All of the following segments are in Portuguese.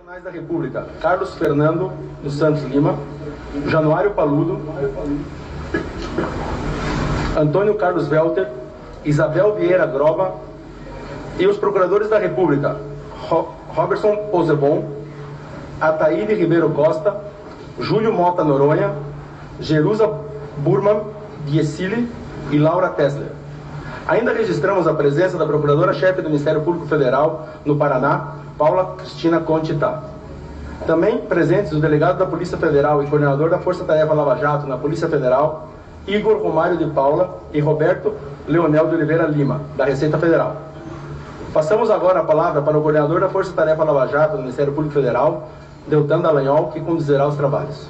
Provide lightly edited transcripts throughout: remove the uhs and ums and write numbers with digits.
Regionais da República: Carlos Fernando dos Santos Lima, Januário Paludo, Antônio Carlos Welter, Isabel Vieira Groba, e os Procuradores da República: Robertson Posebon, Ataíde Ribeiro Costa, Júlio Mota Noronha, Jerusa Burman Biesili e Laura Tesler. Ainda registramos a presença da Procuradora-Chefe do Ministério Público Federal no Paraná, Paula Cristina Conte Itá. Também presentes o delegado da Polícia Federal e coordenador da Força Tarefa Lava Jato na Polícia Federal, Igor Romário de Paula e Roberto Leonel de Oliveira Lima, da Receita Federal. Passamos agora a palavra para o coordenador da Força Tarefa Lava Jato do Ministério Público Federal, Deltan Dallagnol, que conduzirá os trabalhos.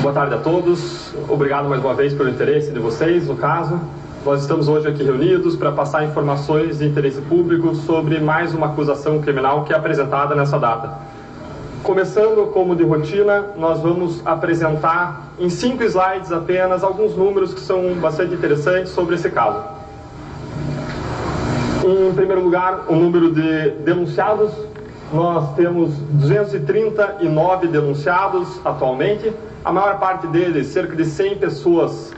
Boa tarde a todos, obrigado mais uma vez pelo interesse de vocês no caso. Nós estamos hoje aqui reunidos para passar informações de interesse público sobre mais uma acusação criminal que é apresentada nessa data. Começando como de rotina, nós vamos apresentar em 5 slides apenas alguns números que são bastante interessantes sobre esse caso. Em primeiro lugar, o número de denunciados. Nós temos 239 denunciados atualmente. A maior parte deles, cerca de 100 pessoas,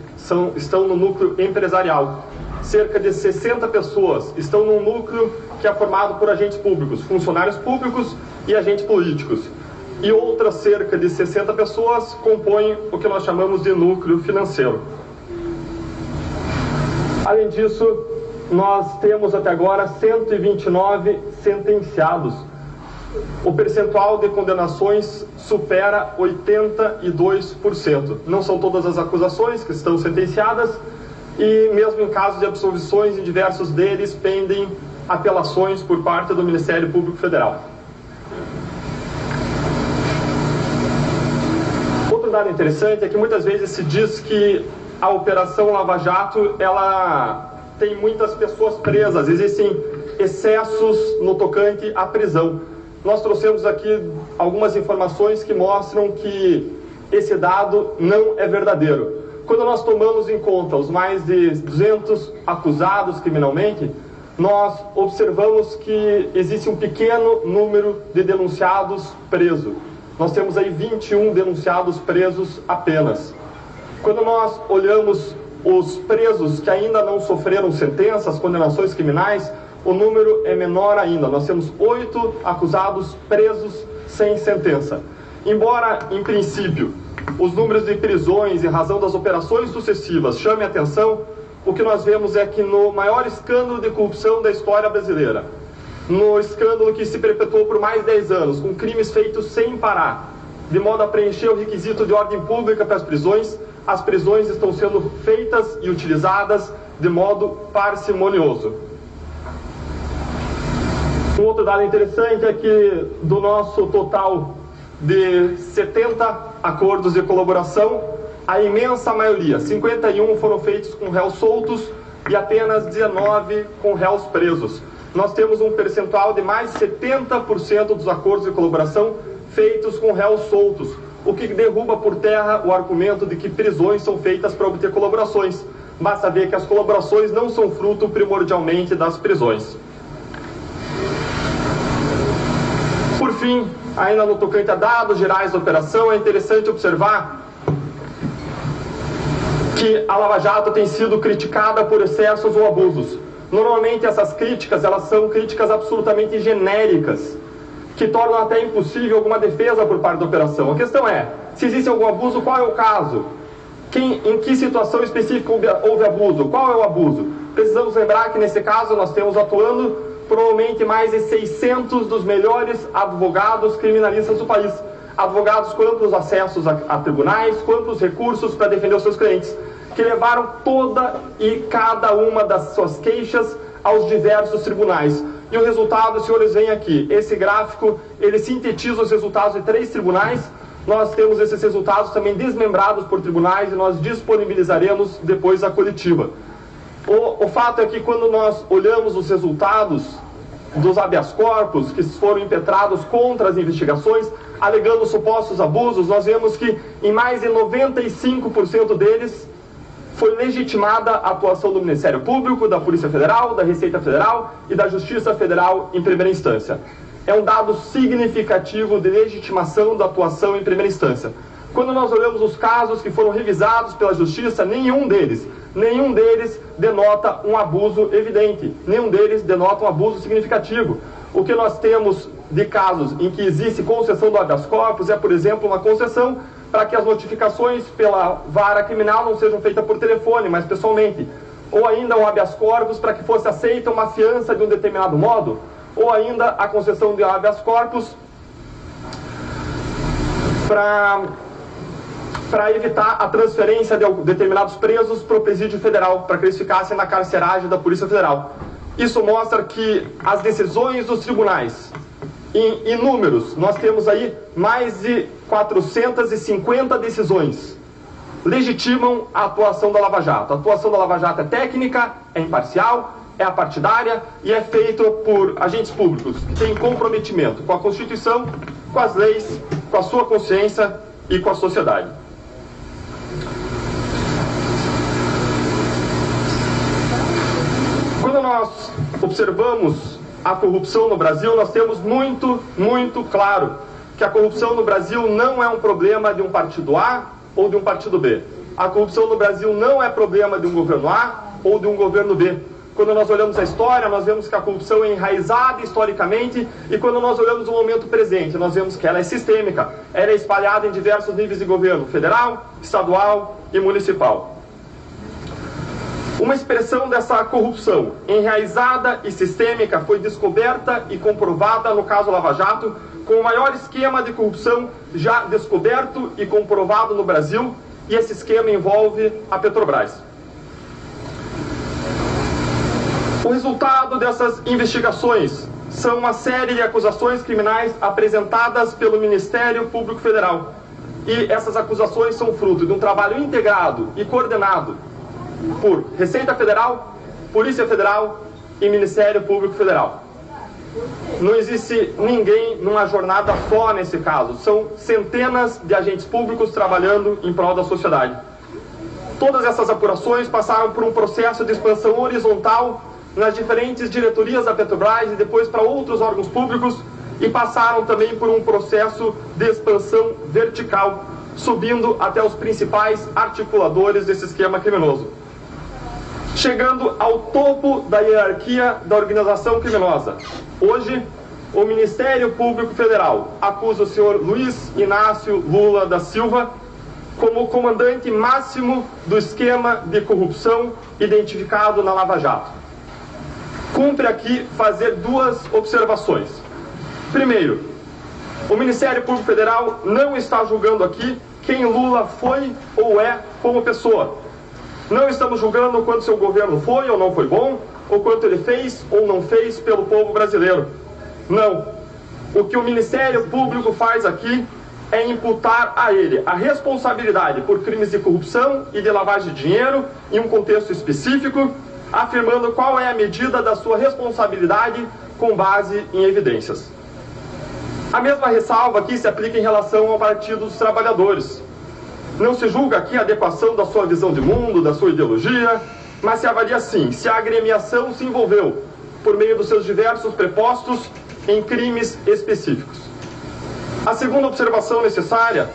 estão no núcleo empresarial. Cerca de 60 pessoas estão num núcleo que é formado por agentes públicos, funcionários públicos e agentes políticos. E outras cerca de 60 pessoas compõem o que nós chamamos de núcleo financeiro. Além disso, nós temos até agora 129 sentenciados. O percentual de condenações supera 82%. Não são todas as acusações que estão sentenciadas e mesmo em caso de absolvições, em diversos deles pendem apelações por parte do Ministério Público Federal. Outro dado interessante é que muitas vezes se diz que a Operação Lava Jato ela tem muitas pessoas presas, existem excessos no tocante à prisão. Nós trouxemos aqui algumas informações que mostram que esse dado não é verdadeiro. Quando nós tomamos em conta os mais de 200 acusados criminalmente, nós observamos que existe um pequeno número de denunciados presos. Nós temos aí 21 denunciados presos apenas. Quando nós olhamos os presos que ainda não sofreram sentenças, condenações criminais, o número é menor ainda. Nós temos 8 acusados presos sem sentença. Embora, em princípio, os números de prisões em razão das operações sucessivas chamem a atenção, o que nós vemos é que no maior escândalo de corrupção da história brasileira, no escândalo que se perpetuou por mais de 10 anos, com crimes feitos sem parar, de modo a preencher o requisito de ordem pública para as prisões estão sendo feitas e utilizadas de modo parcimonioso. Um outro dado interessante é que do nosso total de 70 acordos de colaboração, a imensa maioria, 51, foram feitos com réus soltos e apenas 19 com réus presos. Nós temos um percentual de mais de 70% dos acordos de colaboração feitos com réus soltos, o que derruba por terra o argumento de que prisões são feitas para obter colaborações. Basta ver que as colaborações não são fruto primordialmente das prisões. Por fim, ainda no tocante a dados gerais da operação, é interessante observar que a Lava Jato tem sido criticada por excessos ou abusos. Normalmente essas críticas, elas são críticas absolutamente genéricas, que tornam até impossível alguma defesa por parte da operação. A questão é, se existe algum abuso, qual é o caso? Em que situação específica houve abuso? Qual é o abuso? Precisamos lembrar que nesse caso nós temos atuando provavelmente mais de 600 dos melhores advogados criminalistas do país. Advogados com amplos acessos a tribunais, com amplos recursos para defender os seus clientes, que levaram toda e cada uma das suas queixas aos diversos tribunais. E o resultado, os senhores veem aqui. Esse gráfico, ele sintetiza os resultados de 3 tribunais. Nós temos esses resultados também desmembrados por tribunais e nós disponibilizaremos depois a coletiva. O fato é que quando nós olhamos os resultados dos habeas corpus que foram impetrados contra as investigações, alegando supostos abusos, nós vemos que em mais de 95% deles foi legitimada a atuação do Ministério Público, da Polícia Federal, da Receita Federal e da Justiça Federal em primeira instância. É um dado significativo de legitimação da atuação em primeira instância. Quando nós olhamos os casos que foram revisados pela Justiça, nenhum deles denota um abuso evidente, nenhum deles denota um abuso significativo. O que nós temos de casos em que existe concessão do habeas corpus é, por exemplo, uma concessão para que as notificações pela vara criminal não sejam feitas por telefone, mas pessoalmente. Ou ainda um habeas corpus para que fosse aceita uma fiança de um determinado modo. Ou ainda a concessão de habeas corpus para evitar a transferência de determinados presos para o presídio federal, para que eles ficassem na carceragem da Polícia Federal. Isso mostra que as decisões dos tribunais, em números, nós temos aí mais de 450 decisões, legitimam a atuação da Lava Jato. A atuação da Lava Jato é técnica, é imparcial, é apartidária e é feita por agentes públicos que têm comprometimento com a Constituição, com as leis, com a sua consciência e com a sociedade. Quando nós observamos a corrupção no Brasil, nós temos muito claro que a corrupção no Brasil não é um problema de um partido A ou de um partido B. A corrupção no Brasil não é problema de um governo A ou de um governo B. Quando nós olhamos a história, nós vemos que a corrupção é enraizada historicamente, e quando nós olhamos o momento presente, nós vemos que ela é sistêmica, ela é espalhada em diversos níveis de governo, federal, estadual e municipal. Uma expressão dessa corrupção enraizada e sistêmica foi descoberta e comprovada no caso Lava Jato, com o maior esquema de corrupção já descoberto e comprovado no Brasil, e esse esquema envolve a Petrobras. O resultado dessas investigações são uma série de acusações criminais apresentadas pelo Ministério Público Federal. E essas acusações são fruto de um trabalho integrado e coordenado por Receita Federal, Polícia Federal e Ministério Público Federal. Não existe ninguém numa jornada só nesse caso. São centenas de agentes públicos trabalhando em prol da sociedade. Todas essas apurações passaram por um processo de expansão horizontal nas diferentes diretorias da Petrobras e depois para outros órgãos públicos, e passaram também por um processo de expansão vertical, subindo até os principais articuladores desse esquema criminoso, chegando ao topo da hierarquia da organização criminosa. Hoje, o Ministério Público Federal acusa o senhor Luiz Inácio Lula da Silva como comandante máximo do esquema de corrupção identificado na Lava Jato. Cumpre aqui fazer duas observações. Primeiro, o Ministério Público Federal não está julgando aqui quem Lula foi ou é como pessoa. Não estamos julgando o quanto seu governo foi ou não foi bom, ou quanto ele fez ou não fez pelo povo brasileiro. Não. O que o Ministério Público faz aqui é imputar a ele a responsabilidade por crimes de corrupção e de lavagem de dinheiro em um contexto específico, afirmando qual é a medida da sua responsabilidade com base em evidências. A mesma ressalva aqui se aplica em relação ao Partido dos Trabalhadores. Não se julga aqui a adequação da sua visão de mundo, da sua ideologia, mas se avalia sim se a agremiação se envolveu, por meio dos seus diversos prepostos, em crimes específicos. A segunda observação necessária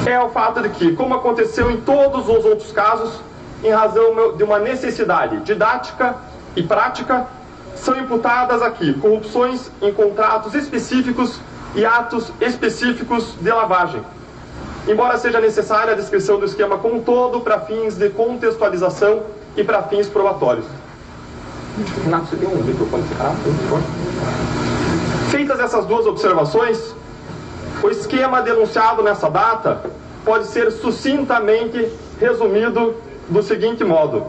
é o fato de que, como aconteceu em todos os outros casos, em razão de uma necessidade didática e prática, são imputadas aqui corrupções em contratos específicos e atos específicos de lavagem, embora seja necessária a descrição do esquema como um todo para fins de contextualização e para fins probatórios. Renato, você tem um microfone separado? Feitas essas duas observações, o esquema denunciado nessa data pode ser sucintamente resumido do seguinte modo.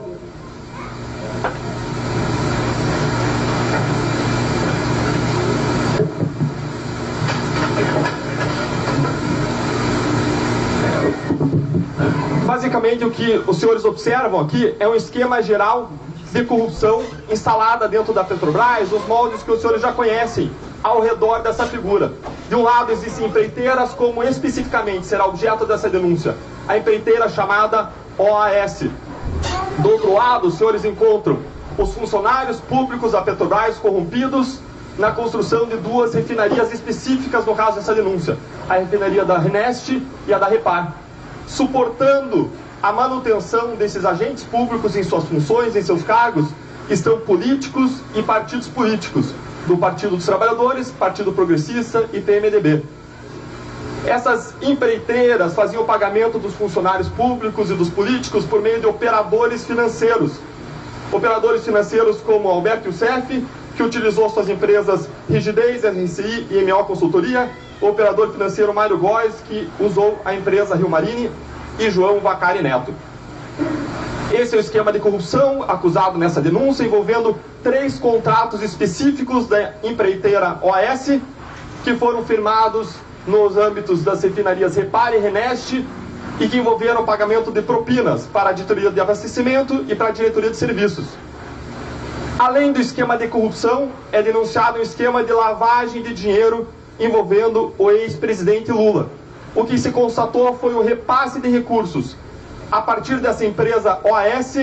Basicamente, o que os senhores observam aqui é um esquema geral de corrupção instalada dentro da Petrobras, os moldes que os senhores já conhecem ao redor dessa figura. De um lado existem empreiteiras, como especificamente será objeto dessa denúncia a empreiteira chamada OAS. Do outro lado, os senhores encontram os funcionários públicos da Petrobras corrompidos na construção de duas refinarias específicas no caso dessa denúncia, a refinaria da RNEST e a da Repar, suportando a manutenção desses agentes públicos em suas funções, em seus cargos, estão políticos e partidos políticos, do Partido dos Trabalhadores, Partido Progressista e PMDB. Essas empreiteiras faziam o pagamento dos funcionários públicos e dos políticos por meio de operadores financeiros. Operadores financeiros como Alberto Youssef, que utilizou suas empresas Rigidez, RCI e MO Consultoria, o operador financeiro Mário Góes, que usou a empresa Rio Marine, e João Vacari Neto. Esse é o esquema de corrupção acusado nessa denúncia, envolvendo 3 contratos específicos da empreiteira OAS, que foram firmados nos âmbitos das refinarias Repar e RNEST, e que envolveram o pagamento de propinas para a diretoria de abastecimento e para a diretoria de serviços. Além do esquema de corrupção, é denunciado um esquema de lavagem de dinheiro envolvendo o ex-presidente Lula. O que se constatou foi o repasse de recursos a partir dessa empresa OAS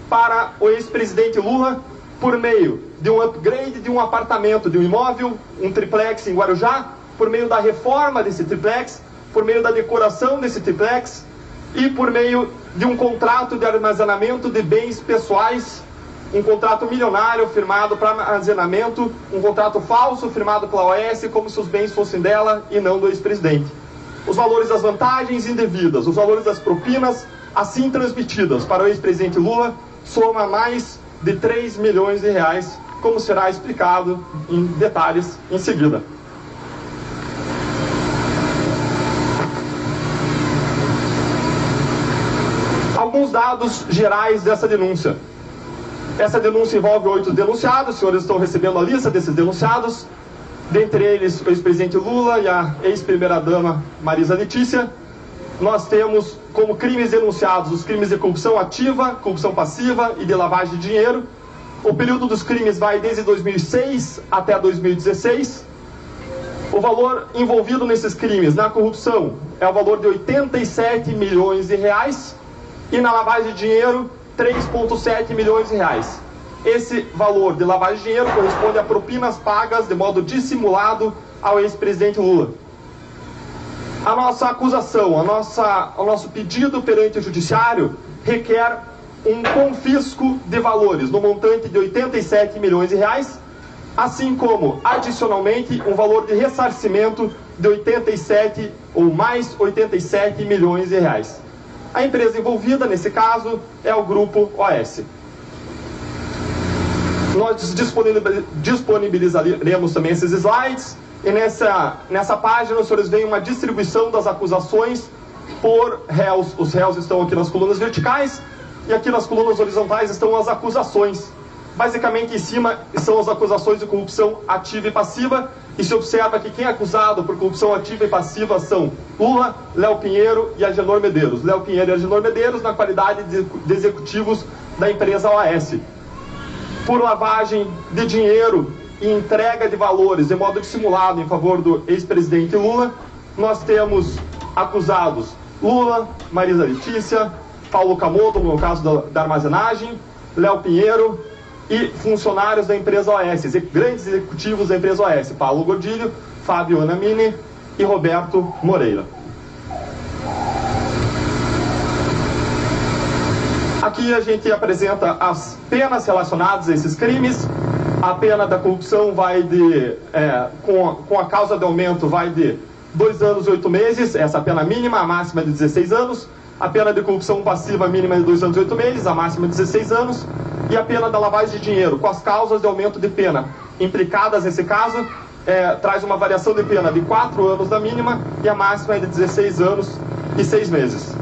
para o ex-presidente Lula por meio de um upgrade de um apartamento, de um imóvel, um triplex em Guarujá, por meio da reforma desse triplex, por meio da decoração desse triplex e por meio de um contrato de armazenamento de bens pessoais, um contrato milionário firmado para armazenamento, um contrato falso firmado pela OAS como se os bens fossem dela e não do ex-presidente. Os valores das vantagens indevidas, os valores das propinas assim transmitidas para o ex-presidente Lula soma mais de 3 milhões de reais, como será explicado em detalhes em seguida. Alguns dados gerais dessa denúncia. Essa denúncia envolve 8 denunciados, os senhores estão recebendo a lista desses denunciados, dentre eles o ex-presidente Lula e a ex-primeira-dama Marisa Letícia. Nós temos como crimes denunciados os crimes de corrupção ativa, corrupção passiva e de lavagem de dinheiro. O período dos crimes vai desde 2006 até 2016. O valor envolvido nesses crimes na corrupção é o valor de 87 milhões de reais e na lavagem de dinheiro 3,7 milhões de reais. Esse valor de lavagem de dinheiro corresponde a propinas pagas de modo dissimulado ao ex-presidente Lula. A nossa acusação, o nosso pedido perante o judiciário requer um confisco de valores no montante de 87 milhões de reais, assim como, adicionalmente, um valor de ressarcimento de 87 ou mais 87 milhões de reais. A empresa envolvida, nesse caso, é o Grupo OAS. Nós disponibilizaremos também esses slides, e nessa página os senhores veem uma distribuição das acusações por réus. Os réus estão aqui nas colunas verticais, e aqui nas colunas horizontais estão as acusações. Basicamente, em cima são as acusações de corrupção ativa e passiva, e se observa que quem é acusado por corrupção ativa e passiva são Lula, Léo Pinheiro e Agenor Medeiros. Léo Pinheiro e Agenor Medeiros na qualidade de executivos da empresa OAS. Por lavagem de dinheiro e entrega de valores de modo dissimulado em favor do ex-presidente Lula, nós temos acusados Lula, Marisa Letícia, Paulo Camoto, no caso da armazenagem, Léo Pinheiro e funcionários da empresa OAS, grandes executivos da empresa OAS, Paulo Godilho, Fábio Anamini e Roberto Moreira. Aqui a gente apresenta as penas relacionadas a esses crimes. A pena da corrupção vai com a causa de aumento, vai de 2 anos e 8 meses, essa é a pena mínima, a máxima é de 16 anos. A pena de corrupção passiva mínima é de 2 anos e 8 meses, a máxima é de 16 anos. E a pena da lavagem de dinheiro, com as causas de aumento de pena implicadas nesse caso, traz uma variação de pena de 4 anos da mínima e a máxima é de 16 anos e 6 meses.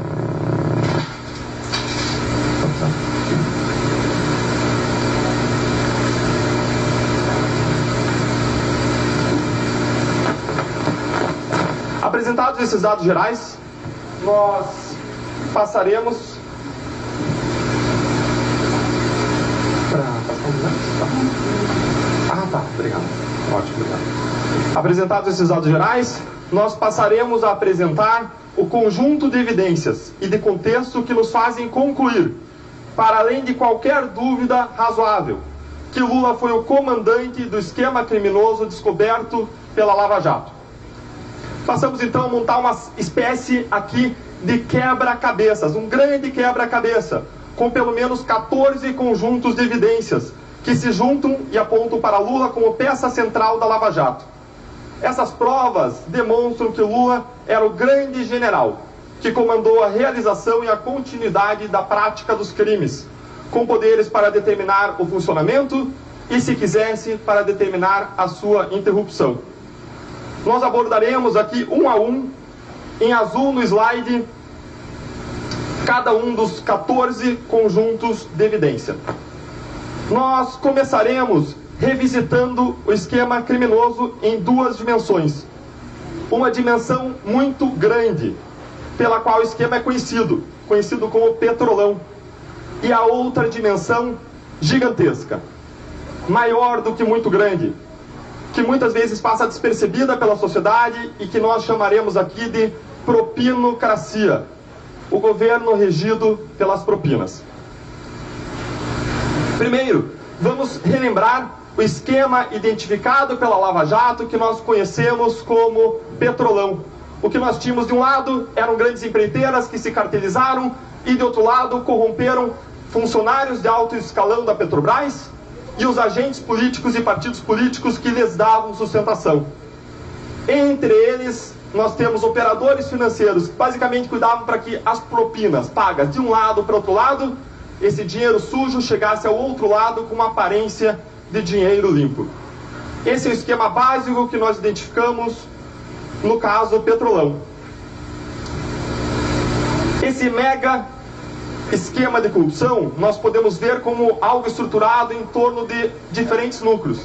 Apresentados esses dados gerais, nós passaremos Obrigado. Ótimo, obrigado. Apresentados esses dados gerais, nós passaremos a apresentar o conjunto de evidências e de contexto que nos fazem concluir, para além de qualquer dúvida razoável, que Lula foi o comandante do esquema criminoso descoberto pela Lava Jato. Passamos então a montar uma espécie aqui de quebra-cabeças, um grande quebra-cabeça, com pelo menos 14 conjuntos de evidências, que se juntam e apontam para Lula como peça central da Lava Jato. Essas provas demonstram que Lula era o grande general, que comandou a realização e a continuidade da prática dos crimes, com poderes para determinar o funcionamento e, se quisesse, para determinar a sua interrupção. Nós abordaremos aqui um a um, em azul no slide, cada um dos 14 conjuntos de evidência. Nós começaremos revisitando o esquema criminoso em duas dimensões. Uma dimensão muito grande, pela qual o esquema é conhecido como Petrolão. E a outra dimensão gigantesca, maior do que muito grande, que muitas vezes passa despercebida pela sociedade e que nós chamaremos aqui de propinocracia, o governo regido pelas propinas. Primeiro, vamos relembrar o esquema identificado pela Lava Jato, que nós conhecemos como Petrolão. O que nós tínhamos de um lado eram grandes empreiteiras que se cartelizaram e de outro lado corromperam funcionários de alto escalão da Petrobras e os agentes políticos e partidos políticos que lhes davam sustentação. Entre eles, nós temos operadores financeiros que basicamente cuidavam para que as propinas pagas de um lado para outro lado, esse dinheiro sujo chegasse ao outro lado com uma aparência de dinheiro limpo. Esse é o esquema básico que nós identificamos no caso Petrolão. Esse mega esquema de corrupção nós podemos ver como algo estruturado em torno de diferentes núcleos.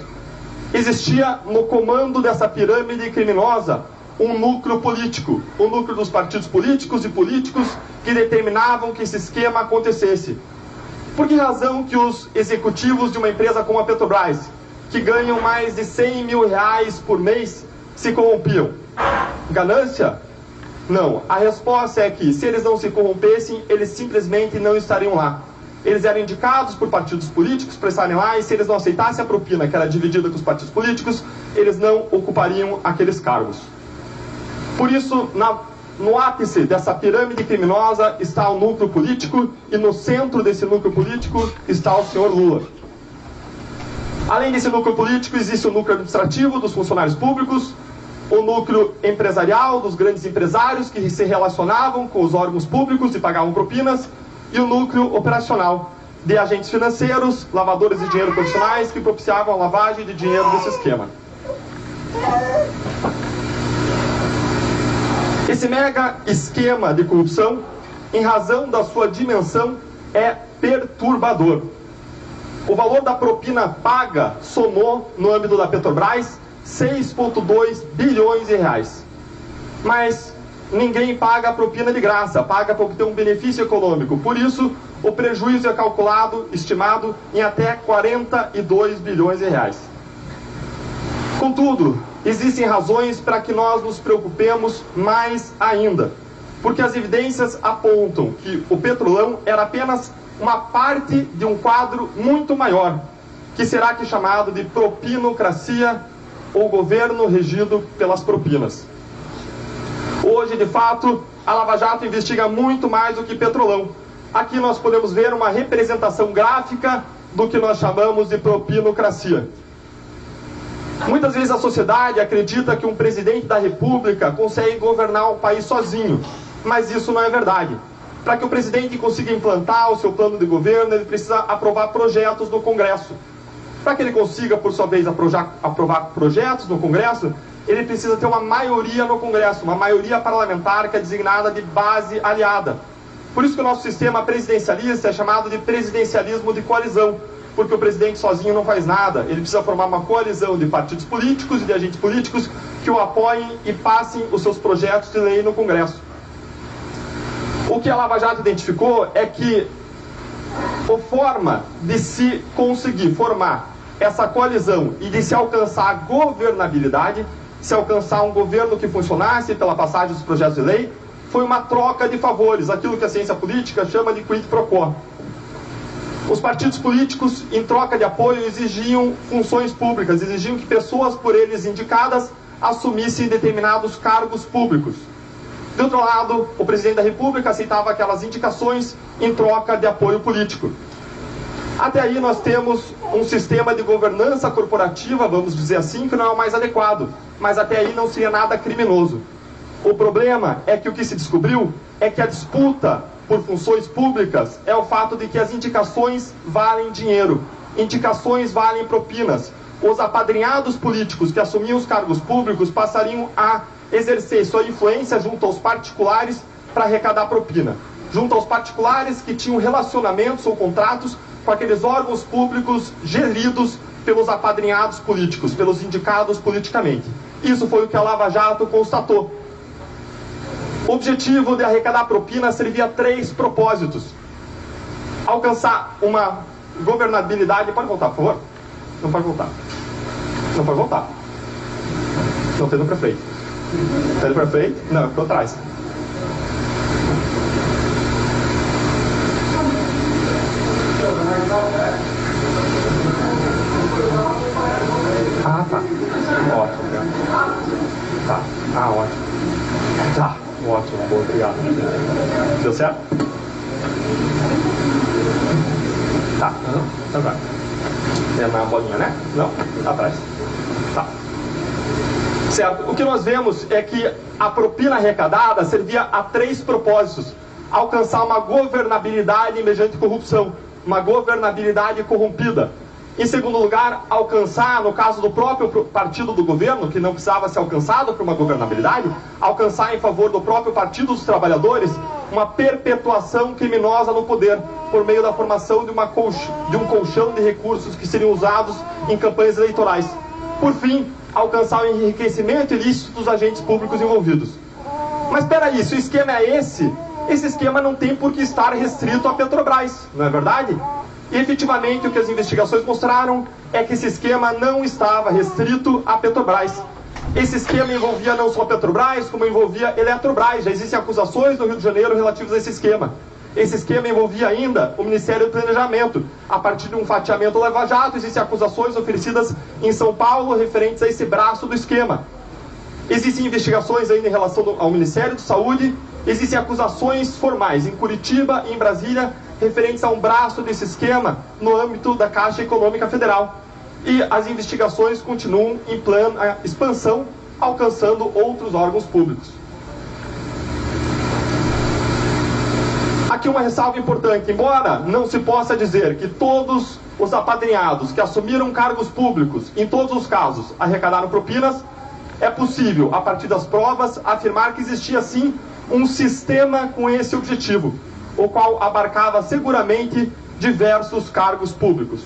Existia no comando dessa pirâmide criminosa um núcleo político, o núcleo dos partidos políticos e políticos que determinavam que esse esquema acontecesse. Por que razão que os executivos de uma empresa como a Petrobras, que ganham mais de 100 mil reais por mês, se corrompiam? Ganância? Não. A resposta é que, se eles não se corrompessem, eles simplesmente não estariam lá. Eles eram indicados por partidos políticos para estarem lá, e se eles não aceitassem a propina, que era dividida com os partidos políticos, eles não ocupariam aqueles cargos. Por isso, no ápice dessa pirâmide criminosa está o núcleo político, e no centro desse núcleo político está o senhor Lula. Além desse núcleo político, existe o núcleo administrativo dos funcionários públicos, o núcleo empresarial dos grandes empresários que se relacionavam com os órgãos públicos e pagavam propinas, e o núcleo operacional de agentes financeiros, lavadores de dinheiro profissionais que propiciavam a lavagem de dinheiro desse esquema. Esse mega esquema de corrupção, em razão da sua dimensão, é perturbador. O valor da propina paga somou, no âmbito da Petrobras, 6,2 bilhões de reais. Mas ninguém paga a propina de graça, paga porque tem um benefício econômico. Por isso, o prejuízo é calculado, estimado, em até 42 bilhões de reais. Contudo, existem razões para que nós nos preocupemos mais ainda, porque as evidências apontam que o Petrolão era apenas uma parte de um quadro muito maior, que será aqui chamado de propinocracia, ou governo regido pelas propinas. Hoje, de fato, a Lava Jato investiga muito mais do que Petrolão. Aqui nós podemos ver uma representação gráfica do que nós chamamos de propinocracia. Muitas vezes a sociedade acredita que um presidente da República consegue governar o país sozinho, mas isso não é verdade. Para que o presidente consiga implantar o seu plano de governo, ele precisa aprovar projetos no Congresso. Para que ele consiga, por sua vez, aprovar projetos no Congresso, ele precisa ter uma maioria no Congresso, uma maioria parlamentar que é designada de base aliada. Por isso que o nosso sistema presidencialista é chamado de presidencialismo de coalizão, porque o presidente sozinho não faz nada. Ele precisa formar uma coalizão de partidos políticos e de agentes políticos que o apoiem e passem os seus projetos de lei no Congresso. O que a Lava Jato identificou é que A forma de se conseguir formar essa coalizão e de se alcançar a governabilidade, se alcançar um governo que funcionasse pela passagem dos projetos de lei, foi uma troca de favores, aquilo que a ciência política chama de quid pro quo. Os partidos políticos, em troca de apoio, exigiam funções públicas, exigiam que pessoas por eles indicadas assumissem determinados cargos públicos. De outro lado, o presidente da República aceitava aquelas indicações em troca de apoio político. Até aí nós temos um sistema de governança corporativa, vamos dizer assim, que não é o mais adequado, mas até aí não seria nada criminoso. O problema é que o que se descobriu é que a disputa por funções públicas é o fato de que as indicações valem dinheiro, indicações valem propinas. Os apadrinhados políticos que assumiam os cargos públicos passariam a exercer sua influência junto aos particulares para arrecadar propina. Junto aos particulares que tinham relacionamentos ou contratos com aqueles órgãos públicos geridos pelos apadrinhados políticos, pelos indicados politicamente. Isso foi o que a Lava Jato constatou. O objetivo de arrecadar propina servia a 3 propósitos. Alcançar uma governabilidade... Pode voltar, por favor? Não pode voltar. Não pode voltar. Não tem no prefeito. Tem no prefeito? Não, ficou atrás. Ah, tá. Ótimo. Tá. Ah, ótimo. Tá. Ótimo, boa, obrigado. Deu certo? Tá. Tá bem. É na bolinha, né? Não? Atrás. Tá. Certo. O que nós vemos é que a propina arrecadada servia a 3 propósitos. Alcançar uma governabilidade mediante corrupção. Uma governabilidade corrompida. Em segundo lugar, alcançar, no caso do próprio partido do governo, que não precisava ser alcançado por uma governabilidade, alcançar em favor do próprio Partido dos Trabalhadores uma perpetuação criminosa no poder, por meio da formação de um colchão de recursos que seriam usados em campanhas eleitorais. Por fim, alcançar o enriquecimento ilícito dos agentes públicos envolvidos. Mas espera aí, se o esquema é esse esquema não tem por que estar restrito à Petrobras, não é verdade? E efetivamente o que as investigações mostraram é que esse esquema não estava restrito à Petrobras. Esse esquema envolvia não só a Petrobras, como envolvia Eletrobras. Já existem acusações no Rio de Janeiro relativas a esse esquema. Esse esquema envolvia ainda o Ministério do Planejamento. A partir de um fatiamento Lava Jato, existem acusações oferecidas em São Paulo referentes a esse braço do esquema. Existem investigações ainda em relação ao Ministério da Saúde. Existem acusações formais em Curitiba e em Brasília referentes a um braço desse esquema no âmbito da Caixa Econômica Federal. E as investigações continuam em plano de expansão, alcançando outros órgãos públicos. Aqui uma ressalva importante. Embora não se possa dizer que todos os apadrinhados que assumiram cargos públicos, em todos os casos, arrecadaram propinas, é possível, a partir das provas, afirmar que existia sim um sistema com esse objetivo, o qual abarcava seguramente diversos cargos públicos.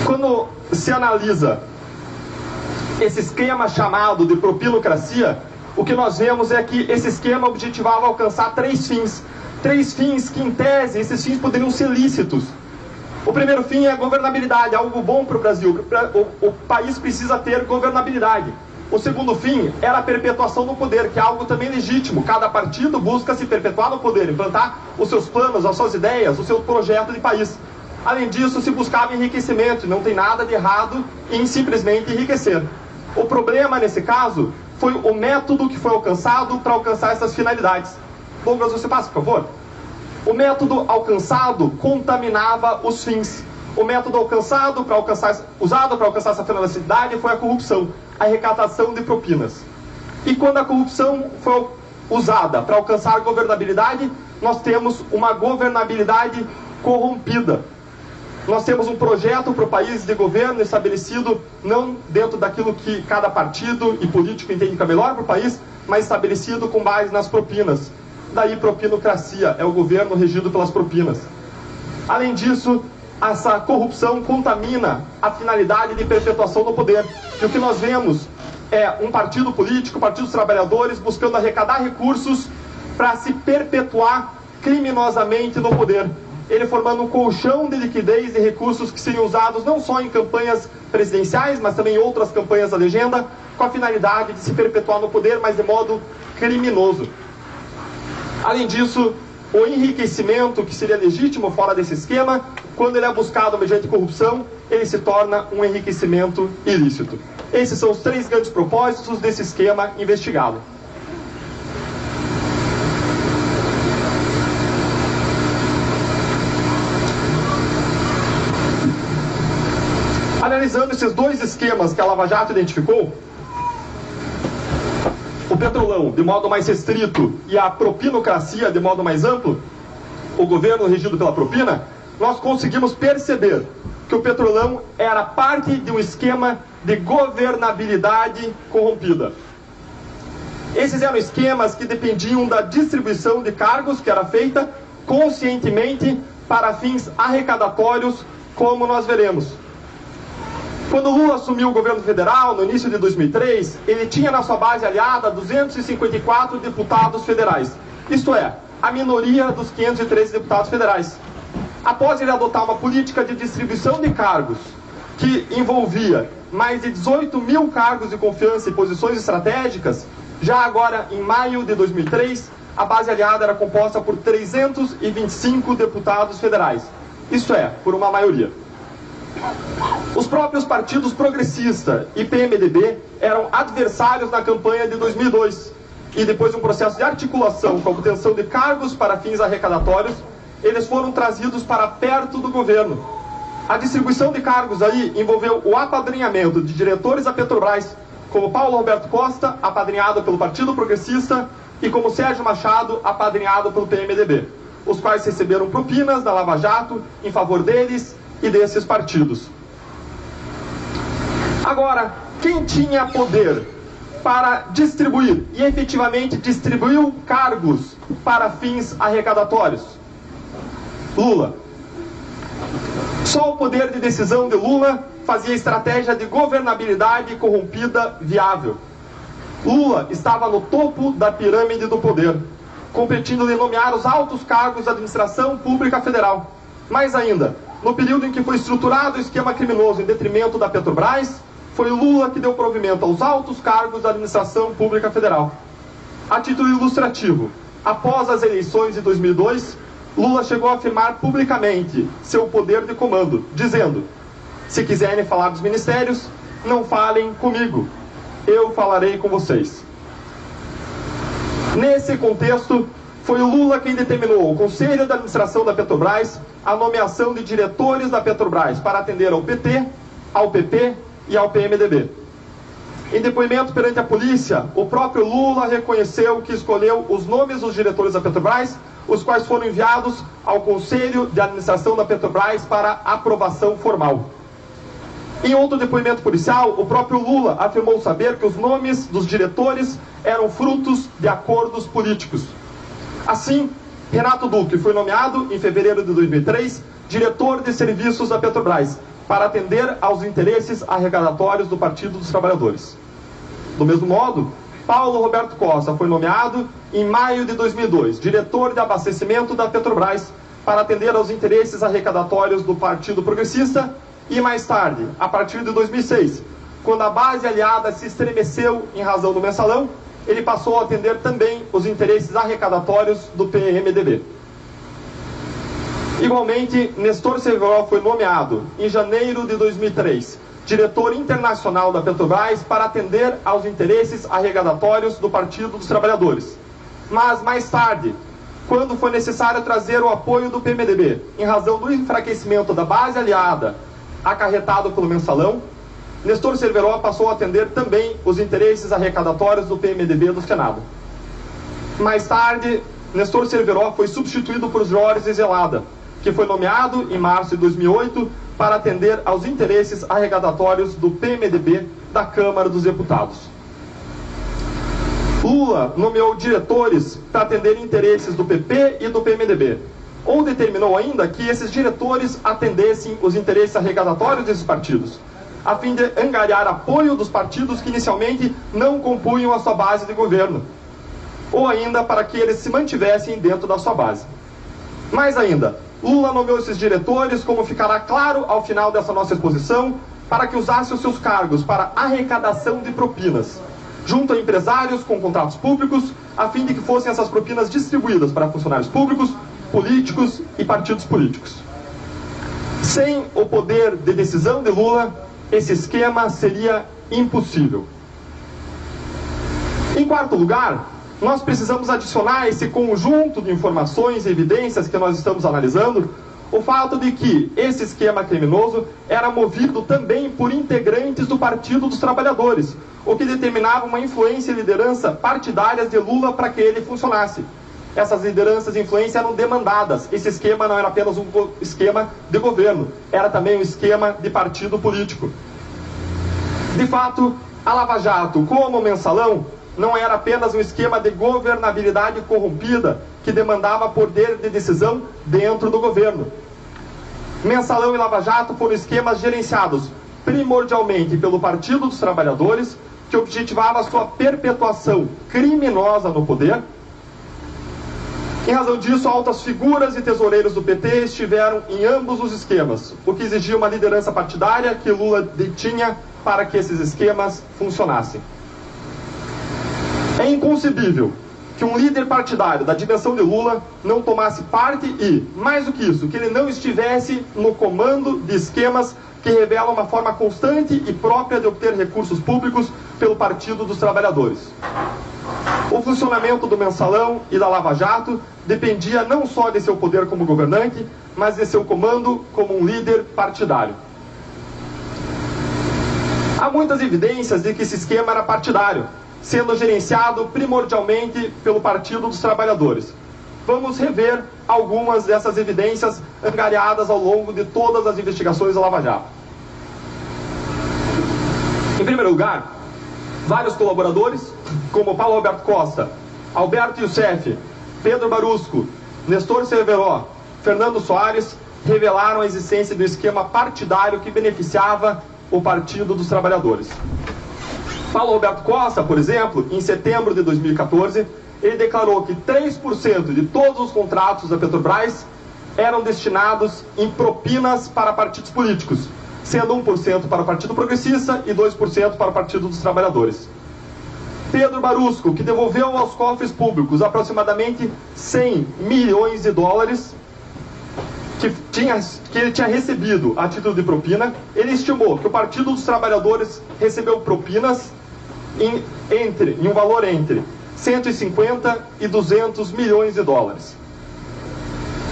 Quando se analisa esse esquema chamado de propinocracia, o que nós vemos é que esse esquema objetivava alcançar 3 fins. 3 fins que, em tese, esses fins poderiam ser lícitos. O primeiro fim é a governabilidade, algo bom para o Brasil. O país precisa ter governabilidade. O segundo fim era a perpetuação do poder, que é algo também legítimo. Cada partido busca se perpetuar no poder, implantar os seus planos, as suas ideias, o seu projeto de país. Além disso, se buscava enriquecimento, e não tem nada de errado em simplesmente enriquecer. O problema, nesse caso, foi o método que foi alcançado para alcançar essas finalidades. Douglas, você passa, por favor? O método alcançado contaminava os fins. O método usado para alcançar essa finalidade foi a corrupção, a arrecadação de propinas. E quando a corrupção foi usada para alcançar a governabilidade, nós temos uma governabilidade corrompida. Nós temos um projeto para o país de governo estabelecido não dentro daquilo que cada partido e político entende que é melhor para o país, mas estabelecido com base nas propinas. Daí propinocracia, é o governo regido pelas propinas. Além disso, essa corrupção contamina a finalidade de perpetuação do poder. E o que nós vemos é um partido político, o Partido dos Trabalhadores, buscando arrecadar recursos para se perpetuar criminosamente no poder. Ele formando um colchão de liquidez e recursos que seriam usados não só em campanhas presidenciais, mas também em outras campanhas da legenda, com a finalidade de se perpetuar no poder, mas de modo criminoso. Além disso, o enriquecimento, que seria legítimo fora desse esquema, quando ele é buscado mediante corrupção, ele se torna um enriquecimento ilícito. Esses são os 3 grandes propósitos desse esquema investigado. Analisando esses 2 esquemas que a Lava Jato identificou, o petrolão de modo mais restrito e a propinocracia de modo mais amplo, o governo regido pela propina, nós conseguimos perceber que o petrolão era parte de um esquema de governabilidade corrompida. Esses eram esquemas que dependiam da distribuição de cargos que era feita conscientemente para fins arrecadatórios, como nós veremos. Quando Lula assumiu o governo federal, no início de 2003, ele tinha na sua base aliada 254 deputados federais. Isto é, a minoria dos 513 deputados federais. Após ele adotar uma política de distribuição de cargos, que envolvia mais de 18 mil cargos de confiança e posições estratégicas, já agora, em maio de 2003, a base aliada era composta por 325 deputados federais. Isto é, por uma maioria. Os próprios partidos progressista e PMDB eram adversários na campanha de 2002 e depois de um processo de articulação com a obtenção de cargos para fins arrecadatórios, eles foram trazidos para perto do governo. A distribuição de cargos aí envolveu o apadrinhamento de diretores da Petrobras, como Paulo Roberto Costa, apadrinhado pelo Partido Progressista, e como Sérgio Machado, apadrinhado pelo PMDB, os quais receberam propinas da Lava Jato em favor deles e desses partidos. Agora, quem tinha poder para distribuir, e efetivamente distribuiu cargos para fins arrecadatórios? Lula. Só o poder de decisão de Lula fazia estratégia de governabilidade corrompida viável. Lula estava no topo da pirâmide do poder, competindo em nomear os altos cargos da administração pública federal. Mais ainda, no período em que foi estruturado o esquema criminoso em detrimento da Petrobras, foi Lula que deu provimento aos altos cargos da administração pública federal. A título ilustrativo, após as eleições de 2002, Lula chegou a afirmar publicamente seu poder de comando, dizendo: se quiserem falar dos ministérios, não falem comigo, eu falarei com vocês. Nesse contexto, foi o Lula quem determinou o Conselho de Administração da Petrobras a nomeação de diretores da Petrobras para atender ao PT, ao PP e ao PMDB. Em depoimento perante a polícia, o próprio Lula reconheceu que escolheu os nomes dos diretores da Petrobras, os quais foram enviados ao Conselho de Administração da Petrobras para aprovação formal. Em outro depoimento policial, o próprio Lula afirmou saber que os nomes dos diretores eram frutos de acordos políticos. Assim, Renato Duque foi nomeado, em fevereiro de 2003, diretor de serviços da Petrobras, para atender aos interesses arrecadatórios do Partido dos Trabalhadores. Do mesmo modo, Paulo Roberto Costa foi nomeado, em maio de 2002, diretor de abastecimento da Petrobras, para atender aos interesses arrecadatórios do Partido Progressista, e mais tarde, a partir de 2006, quando a base aliada se estremeceu em razão do mensalão, ele passou a atender também os interesses arrecadatórios do PMDB. Igualmente, Nestor Cerveró foi nomeado, em janeiro de 2003, diretor internacional da Petrobras para atender aos interesses arrecadatórios do Partido dos Trabalhadores. Mas, mais tarde, quando foi necessário trazer o apoio do PMDB, em razão do enfraquecimento da base aliada acarretado pelo mensalão, Nestor Cerveró passou a atender também os interesses arrecadatórios do PMDB do Senado. Mais tarde, Nestor Cerveró foi substituído por Jorge Zelada, que foi nomeado em março de 2008 para atender aos interesses arrecadatórios do PMDB da Câmara dos Deputados. Lula nomeou diretores para atender interesses do PP e do PMDB. ou determinou ainda que esses diretores atendessem os interesses arrecadatórios desses partidos, a fim de angariar apoio dos partidos que inicialmente não compunham a sua base de governo, ou ainda para que eles se mantivessem dentro da sua base. Mais ainda, Lula nomeou esses diretores, como ficará claro ao final dessa nossa exposição, para que usassem os seus cargos para arrecadação de propinas, junto a empresários com contratos públicos, a fim de que fossem essas propinas distribuídas para funcionários públicos, políticos e partidos políticos. Sem o poder de decisão de Lula, esse esquema seria impossível. Em quarto lugar, nós precisamos adicionar a esse conjunto de informações e evidências que nós estamos analisando o fato de que esse esquema criminoso era movido também por integrantes do Partido dos Trabalhadores, o que determinava uma influência e liderança partidárias de Lula para que ele funcionasse. Essas lideranças e influência eram demandadas. Esse esquema não era apenas um esquema de governo, era também um esquema de partido político. De fato, a Lava Jato, como o Mensalão, não era apenas um esquema de governabilidade corrompida que demandava poder de decisão dentro do governo. Mensalão e Lava Jato foram esquemas gerenciados primordialmente pelo Partido dos Trabalhadores, que objetivava a sua perpetuação criminosa no poder. Em razão disso, altas figuras e tesoureiros do PT estiveram em ambos os esquemas, o que exigia uma liderança partidária que Lula detinha para que esses esquemas funcionassem. É inconcebível que um líder partidário da dimensão de Lula não tomasse parte e, mais do que isso, que ele não estivesse no comando de esquemas que revelam uma forma constante e própria de obter recursos públicos pelo Partido dos Trabalhadores. O funcionamento do Mensalão e da Lava Jato dependia não só de seu poder como governante, mas de seu comando como um líder partidário. Há muitas evidências de que esse esquema era partidário, sendo gerenciado primordialmente pelo Partido dos Trabalhadores. Vamos rever algumas dessas evidências angariadas ao longo de todas as investigações da Lava Jato. Em primeiro lugar, vários colaboradores, como Paulo Roberto Costa, Alberto Youssef, Pedro Barusco, Nestor Cerveró, Fernando Soares, revelaram a existência do esquema partidário que beneficiava o Partido dos Trabalhadores. Paulo Roberto Costa, por exemplo, em setembro de 2014, ele declarou que 3% de todos os contratos da Petrobras eram destinados em propinas para partidos políticos, sendo 1% para o Partido Progressista e 2% para o Partido dos Trabalhadores. Pedro Barusco, que devolveu aos cofres públicos aproximadamente 100 milhões de dólares que ele tinha recebido a título de propina, ele estimou que o Partido dos Trabalhadores recebeu propinas em um valor entre 150 e 200 milhões de dólares.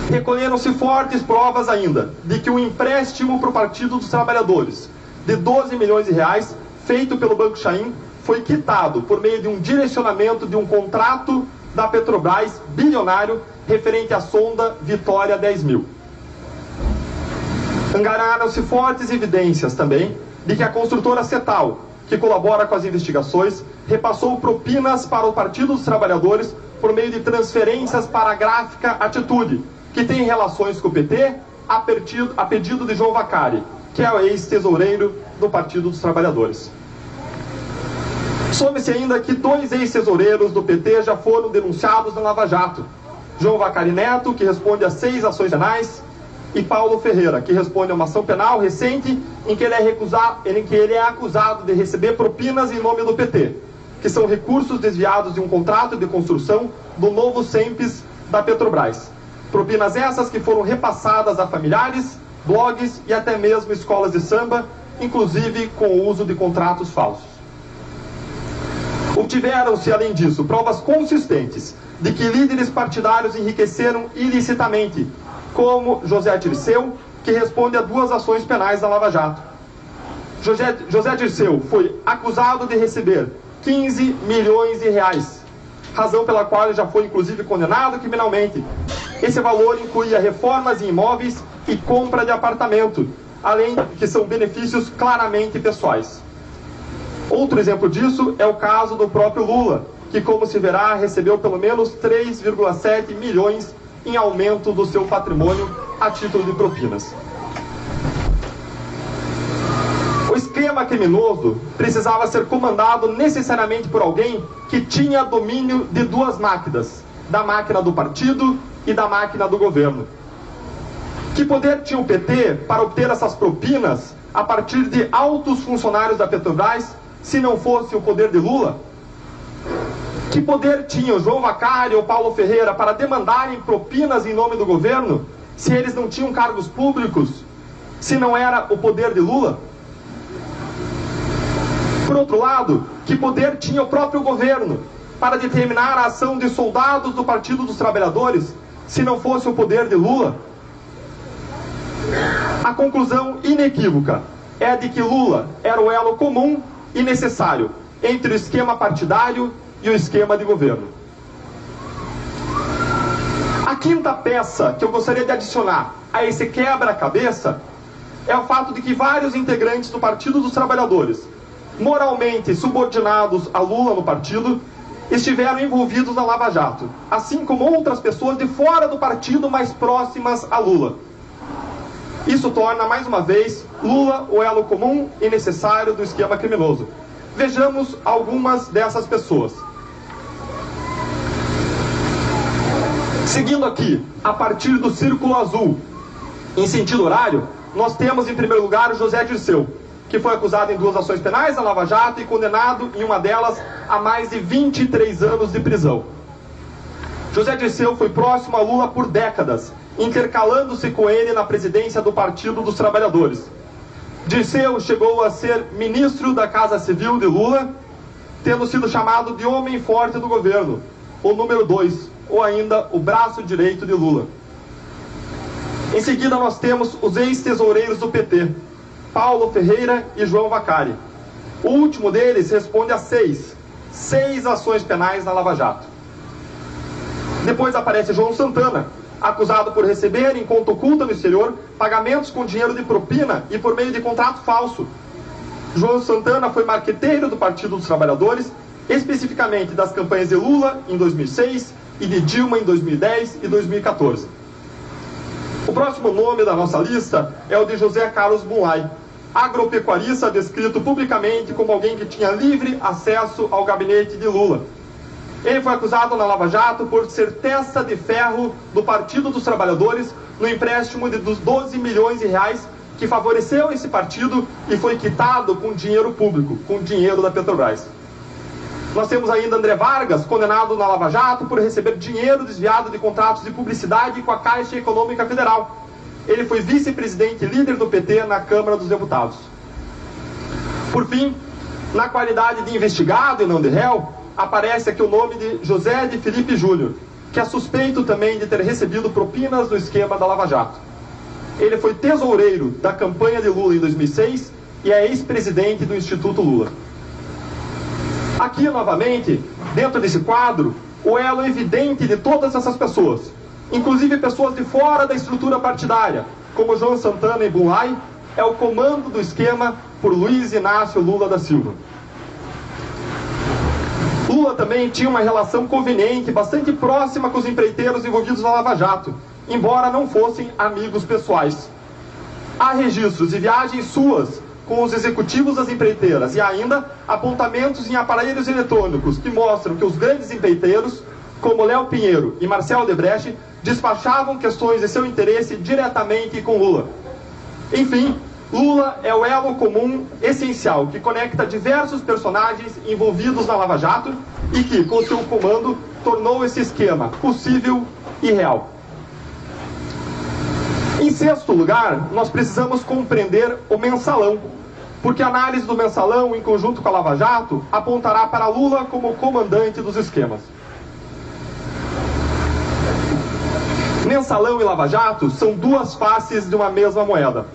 Recolheram-se fortes provas ainda de que um empréstimo para o Partido dos Trabalhadores de 12 milhões de reais, feito pelo Banco Chain, foi quitado por meio de um direcionamento de um contrato da Petrobras bilionário referente à sonda Vitória 10.000. Angararam-se fortes evidências também de que a construtora Cetal, que colabora com as investigações, repassou propinas para o Partido dos Trabalhadores por meio de transferências para a gráfica Atitude, que tem relações com o PT, a pedido de João Vacari, que é o ex-tesoureiro do Partido dos Trabalhadores. Some-se ainda que 2 ex-tesoureiros do PT já foram denunciados na Lava Jato. João Vacari Neto, que responde a 6 ações penais, e Paulo Ferreira, que responde a uma ação penal recente em que ele é acusado de receber propinas em nome do PT, que são recursos desviados de um contrato de construção do novo SEMPES da Petrobras. Propinas essas que foram repassadas a familiares, blogs e até mesmo escolas de samba, inclusive com o uso de contratos falsos. Obtiveram-se, além disso, provas consistentes de que líderes partidários enriqueceram ilicitamente, como José Dirceu, que responde a 2 ações penais da Lava Jato. José Dirceu foi acusado de receber 15 milhões de reais, razão pela qual ele já foi inclusive condenado criminalmente. Esse valor incluía reformas em imóveis e compra de apartamento, além de que são benefícios claramente pessoais. Outro exemplo disso é o caso do próprio Lula, que, como se verá, recebeu pelo menos 3,7 milhões em aumento do seu patrimônio a título de propinas. O esquema criminoso precisava ser comandado necessariamente por alguém que tinha domínio de duas máquinas, da máquina do partido e da máquina do governo. Que poder tinha o PT para obter essas propinas a partir de altos funcionários da Petrobras, se não fosse o poder de Lula? Que poder tinha o João Vacari ou Paulo Ferreira para demandarem propinas em nome do governo, se eles não tinham cargos públicos, se não era o poder de Lula? Por outro lado, que poder tinha o próprio governo para determinar a ação de soldados do Partido dos Trabalhadores, se não fosse o poder de Lula? A conclusão inequívoca é de que Lula era o elo comum e necessário entre o esquema partidário e o esquema de governo. A quinta peça que eu gostaria de adicionar a esse quebra-cabeça é o fato de que vários integrantes do Partido dos Trabalhadores, moralmente subordinados a Lula no partido, estiveram envolvidos na Lava Jato, assim como outras pessoas de fora do partido mais próximas a Lula. Isso torna, mais uma vez, Lula o elo comum e necessário do esquema criminoso. Vejamos algumas dessas pessoas. Seguindo aqui, a partir do círculo azul, em sentido horário, nós temos em primeiro lugar o José Dirceu, que foi acusado em 2 ações penais da Lava Jato e condenado em uma delas a mais de 23 anos de prisão. José Dirceu foi próximo a Lula por décadas, intercalando-se com ele na presidência do Partido dos Trabalhadores. Dirceu chegou a ser ministro da Casa Civil de Lula, tendo sido chamado de homem forte do governo, o número 2, ou ainda o braço direito de Lula. Em seguida nós temos os ex-tesoureiros do PT, Paulo Ferreira e João Vacari. O último deles responde a 6 ações penais na Lava Jato. Depois aparece João Santana, acusado por receber, em conta oculta no exterior, pagamentos com dinheiro de propina e por meio de contrato falso. João Santana foi marqueteiro do Partido dos Trabalhadores, especificamente das campanhas de Lula em 2006 e de Dilma em 2010 e 2014. O próximo nome da nossa lista é o de José Carlos Bunlai, agropecuarista descrito publicamente como alguém que tinha livre acesso ao gabinete de Lula. Ele foi acusado na Lava Jato por ser testa de ferro do Partido dos Trabalhadores no empréstimo de 12 milhões de reais que favoreceu esse partido e foi quitado com dinheiro público, com dinheiro da Petrobras. Nós temos ainda André Vargas, condenado na Lava Jato por receber dinheiro desviado de contratos de publicidade com a Caixa Econômica Federal. Ele foi vice-presidente e líder do PT na Câmara dos Deputados. Por fim, na qualidade de investigado e não de réu, aparece aqui o nome de José de Felipe Júnior, que é suspeito também de ter recebido propinas do esquema da Lava Jato. Ele foi tesoureiro da campanha de Lula em 2006 e é ex-presidente do Instituto Lula. Aqui, novamente, dentro desse quadro, o elo evidente de todas essas pessoas, inclusive pessoas de fora da estrutura partidária, como João Santana e Bunlai, é o comando do esquema por Luiz Inácio Lula da Silva. Lula também tinha uma relação conveniente, bastante próxima com os empreiteiros envolvidos na Lava Jato, embora não fossem amigos pessoais. Há registros de viagens suas com os executivos das empreiteiras e ainda apontamentos em aparelhos eletrônicos que mostram que os grandes empreiteiros, como Léo Pinheiro e Marcel Odebrecht, despachavam questões de seu interesse diretamente com Lula. Enfim, Lula é o elo comum essencial que conecta diversos personagens envolvidos na Lava Jato e que, com seu comando, tornou esse esquema possível e real. Em sexto lugar, nós precisamos compreender o mensalão, porque a análise do mensalão, em conjunto com a Lava Jato, apontará para Lula como comandante dos esquemas. Mensalão e Lava Jato são duas faces de uma mesma moeda.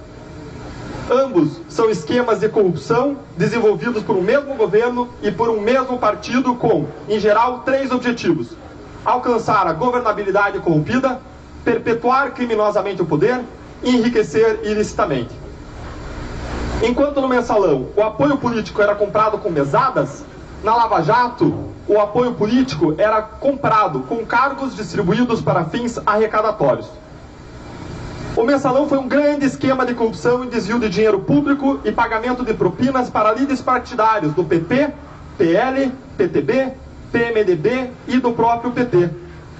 Ambos são esquemas de corrupção desenvolvidos por um mesmo governo e por um mesmo partido com, em geral, 3 objetivos: alcançar a governabilidade corrompida, perpetuar criminosamente o poder e enriquecer ilicitamente. Enquanto no mensalão o apoio político era comprado com mesadas, na Lava Jato o apoio político era comprado com cargos distribuídos para fins arrecadatórios. O mensalão foi um grande esquema de corrupção e desvio de dinheiro público e pagamento de propinas para líderes partidários do PP, PL, PTB, PMDB e do próprio PT,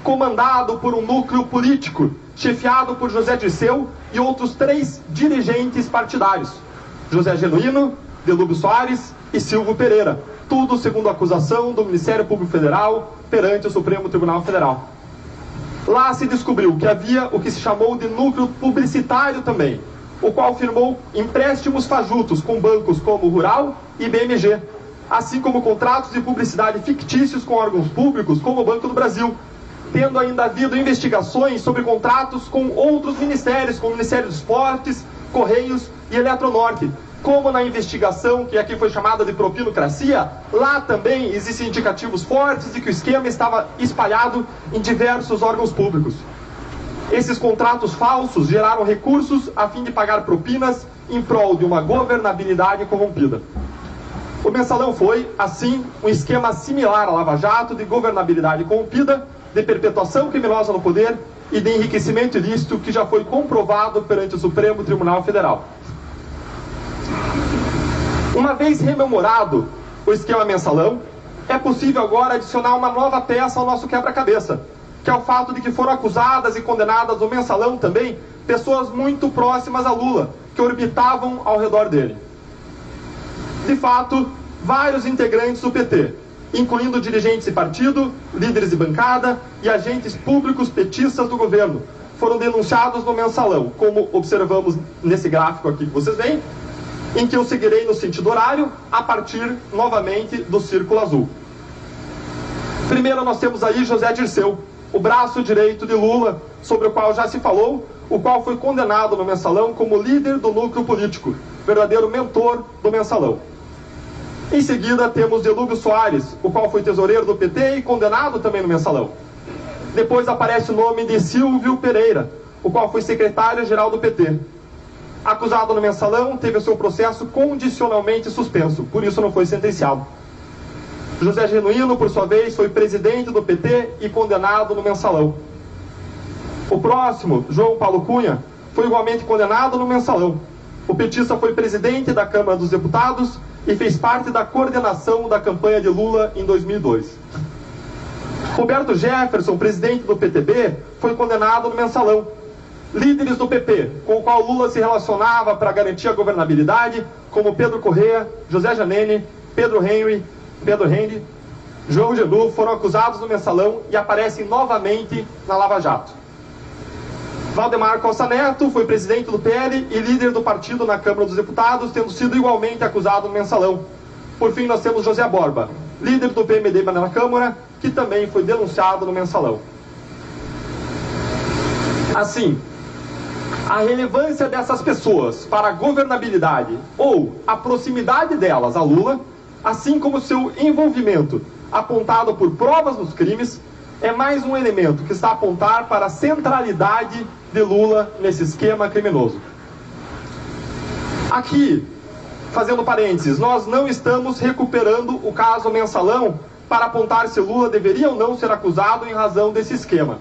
comandado por um núcleo político, chefiado por José Dirceu e outros 3 dirigentes partidários, José Genuíno, Delúbio Soares e Silvio Pereira, tudo segundo a acusação do Ministério Público Federal perante o Supremo Tribunal Federal. Lá se descobriu que havia o que se chamou de núcleo publicitário também, o qual firmou empréstimos fajutos com bancos como Rural e BMG, assim como contratos de publicidade fictícios com órgãos públicos como o Banco do Brasil, tendo ainda havido investigações sobre contratos com outros ministérios, como o Ministério dos Esportes, Correios e Eletronorte. Como na investigação, que aqui foi chamada de propinocracia, lá também existem indicativos fortes de que o esquema estava espalhado em diversos órgãos públicos. Esses contratos falsos geraram recursos a fim de pagar propinas em prol de uma governabilidade corrompida. O mensalão foi, assim, um esquema similar à Lava Jato de governabilidade corrompida, de perpetuação criminosa no poder e de enriquecimento ilícito que já foi comprovado perante o Supremo Tribunal Federal. Uma vez rememorado o esquema mensalão, é possível agora adicionar uma nova peça ao nosso quebra-cabeça, que é o fato de que foram acusadas e condenadas no mensalão também pessoas muito próximas a Lula, que orbitavam ao redor dele. De fato, vários integrantes do PT, incluindo dirigentes de partido, líderes de bancada e agentes públicos petistas do governo, foram denunciados no mensalão, como observamos nesse gráfico aqui que vocês veem, em que eu seguirei no sentido horário, a partir, novamente, do círculo azul. Primeiro nós temos aí José Dirceu, o braço direito de Lula, sobre o qual já se falou, o qual foi condenado no mensalão como líder do núcleo político, verdadeiro mentor do mensalão. Em seguida temos Delúbio Soares, o qual foi tesoureiro do PT e condenado também no mensalão. Depois aparece o nome de Silvio Pereira, o qual foi secretário-geral do PT. Acusado no mensalão, teve o seu processo condicionalmente suspenso, por isso não foi sentenciado. José Genuíno, por sua vez, foi presidente do PT e condenado no mensalão. O próximo, João Paulo Cunha, foi igualmente condenado no mensalão. O petista foi presidente da Câmara dos Deputados e fez parte da coordenação da campanha de Lula em 2002. Roberto Jefferson, presidente do PTB, foi condenado no mensalão. Líderes do PP, com o qual Lula se relacionava para garantir a governabilidade, como Pedro Corrêa, José Janene, Pedro Henry, João Genu, foram acusados no mensalão e aparecem novamente na Lava Jato. Valdemar Costa Neto foi presidente do PL e líder do partido na Câmara dos Deputados, tendo sido igualmente acusado no mensalão. Por fim, nós temos José Borba, líder do PMDB na Câmara, que também foi denunciado no mensalão. Assim, a relevância dessas pessoas para a governabilidade ou a proximidade delas a Lula, assim como seu envolvimento apontado por provas nos crimes, é mais um elemento que está a apontar para a centralidade de Lula nesse esquema criminoso. Aqui, fazendo parênteses, nós não estamos recuperando o caso mensalão para apontar se Lula deveria ou não ser acusado em razão desse esquema.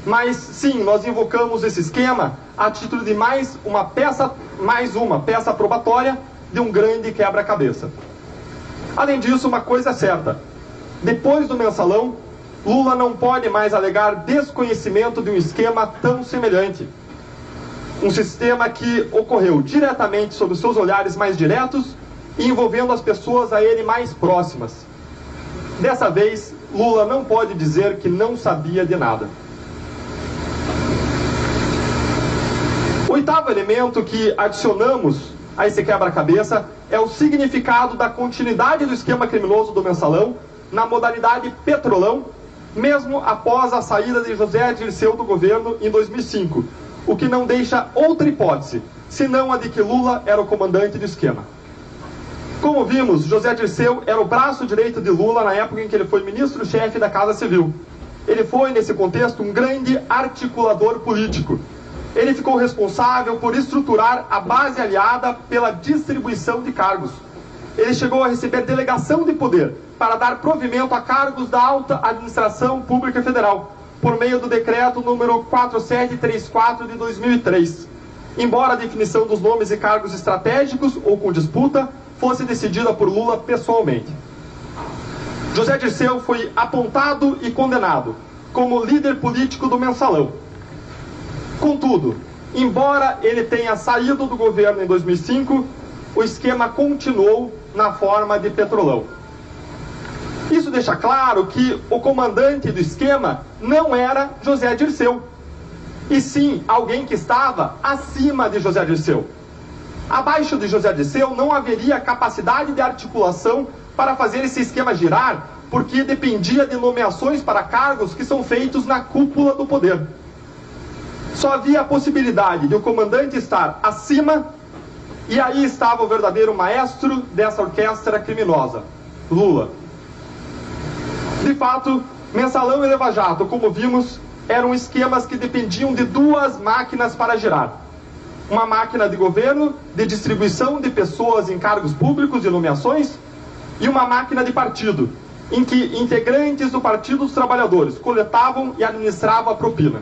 Mas sim, nós invocamos esse esquema a título de mais uma peça probatória de um grande quebra-cabeça. Além disso, uma coisa é certa: depois do mensalão, Lula não pode mais alegar desconhecimento de um esquema tão semelhante. Um sistema que ocorreu diretamente sob os seus olhares mais diretos e envolvendo as pessoas a ele mais próximas. Dessa vez, Lula não pode dizer que não sabia de nada. O oitavo elemento que adicionamos a esse quebra-cabeça é o significado da continuidade do esquema criminoso do mensalão na modalidade petrolão, mesmo após a saída de José Dirceu do governo em 2005, o que não deixa outra hipótese, senão a de que Lula era o comandante do esquema. Como vimos, José Dirceu era o braço direito de Lula na época em que ele foi ministro-chefe da Casa Civil. Ele foi, nesse contexto, um grande articulador político. Ele ficou responsável por estruturar a base aliada pela distribuição de cargos. ele chegou a receber delegação de poder para dar provimento a cargos da alta administração pública federal, por meio do decreto número 4734 de 2003, embora a definição dos nomes e cargos estratégicos ou com disputa fosse decidida por Lula pessoalmente. José Dirceu foi apontado e condenado como líder político do Mensalão. Contudo, embora ele tenha saído do governo em 2005, o esquema continuou na forma de Petrolão. Isso deixa claro que o comandante do esquema não era José Dirceu, e sim alguém que estava acima de José Dirceu. Abaixo de José Dirceu não haveria capacidade de articulação para fazer esse esquema girar, porque dependia de nomeações para cargos que são feitos na cúpula do poder. Só havia a possibilidade de o comandante estar acima, e aí estava o verdadeiro maestro dessa orquestra criminosa, Lula. De fato, Mensalão e Lava Jato, como vimos, eram esquemas que dependiam de duas máquinas para girar. Uma máquina de governo, de distribuição de pessoas em cargos públicos e nomeações, e uma máquina de partido, em que integrantes do Partido dos Trabalhadores coletavam e administravam a propina.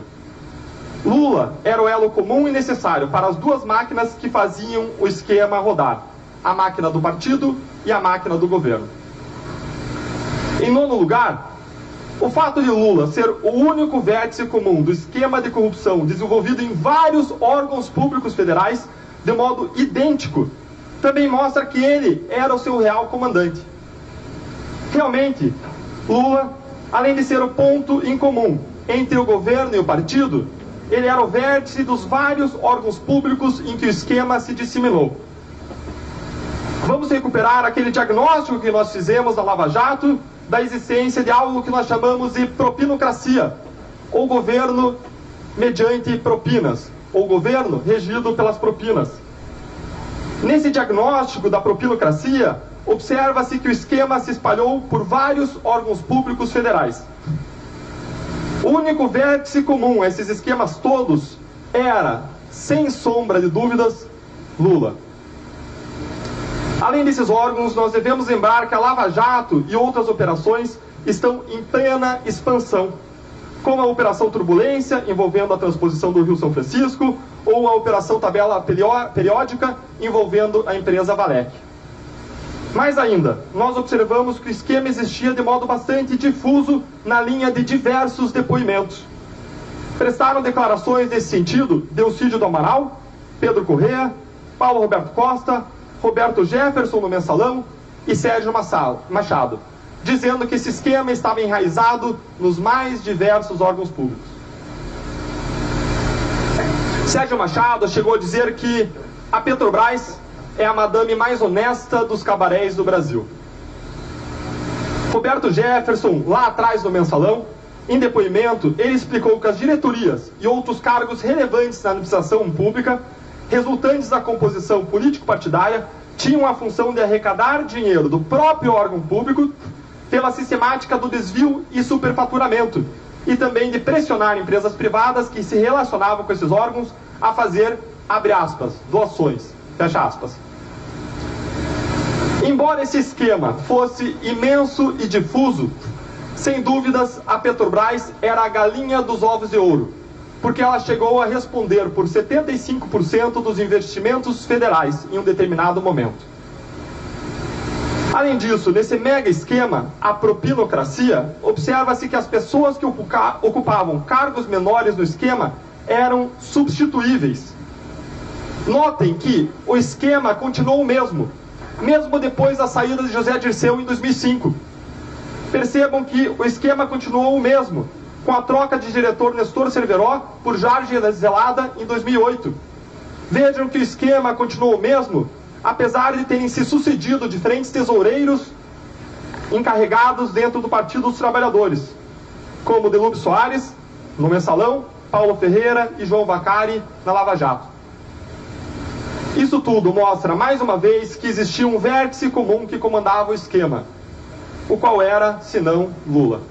Lula era o elo comum e necessário para as duas máquinas que faziam o esquema rodar, a máquina do partido e a máquina do governo. Em nono lugar, o fato de Lula ser o único vértice comum do esquema de corrupção desenvolvido em vários órgãos públicos federais de modo idêntico, também mostra que ele era o seu real comandante. Realmente, Lula, além de ser o ponto em comum entre o governo e o partido, ele era o vértice dos vários órgãos públicos em que o esquema se disseminou. Vamos recuperar aquele diagnóstico que nós fizemos na Lava Jato da existência de algo que nós chamamos de propinocracia, ou governo mediante propinas, ou governo regido pelas propinas. Nesse diagnóstico da propinocracia, observa-se que o esquema se espalhou por vários órgãos públicos federais. O único vértice comum a esses esquemas todos era, sem sombra de dúvidas, Lula. Além desses órgãos, nós devemos lembrar que a Lava Jato e outras operações estão em plena expansão, como a Operação Turbulência, envolvendo a transposição do Rio São Francisco, ou a Operação Tabela Periódica, envolvendo a empresa Valec. Mais ainda, nós observamos que o esquema existia de modo bastante difuso na linha de diversos depoimentos. Prestaram declarações nesse sentido Delcídio do Amaral, Pedro Corrêa, Paulo Roberto Costa, Roberto Jefferson no Mensalão e Sérgio Machado, dizendo que esse esquema estava enraizado nos mais diversos órgãos públicos. Sérgio Machado chegou a dizer que a Petrobras é a madame mais honesta dos cabarés do Brasil. Roberto Jefferson, lá atrás no Mensalão, em depoimento, ele explicou que as diretorias e outros cargos relevantes na administração pública, resultantes da composição político-partidária, tinham a função de arrecadar dinheiro do próprio órgão público pela sistemática do desvio e superfaturamento, e também de pressionar empresas privadas que se relacionavam com esses órgãos a fazer, abre aspas, doações, fecha aspas. Embora esse esquema fosse imenso e difuso, sem dúvidas a Petrobras era a galinha dos ovos de ouro, porque ela chegou a responder por 75% dos investimentos federais em um determinado momento. Além disso, nesse mega esquema, a propinocracia, observa-se que as pessoas que ocupavam cargos menores no esquema eram substituíveis. Notem que o esquema continuou o mesmo depois da saída de José Dirceu em 2005. Percebam que o esquema continuou o mesmo, com a troca de diretor Nestor Cerveró por Jorge Zelada em 2008. Vejam que o esquema continuou o mesmo, apesar de terem se sucedido diferentes tesoureiros encarregados dentro do Partido dos Trabalhadores, como Delúbio Soares, no Mensalão, Paulo Ferreira e João Vacari, na Lava Jato. Isso tudo mostra, mais uma vez, que existia um vértice comum que comandava o esquema, o qual era, senão, Lula.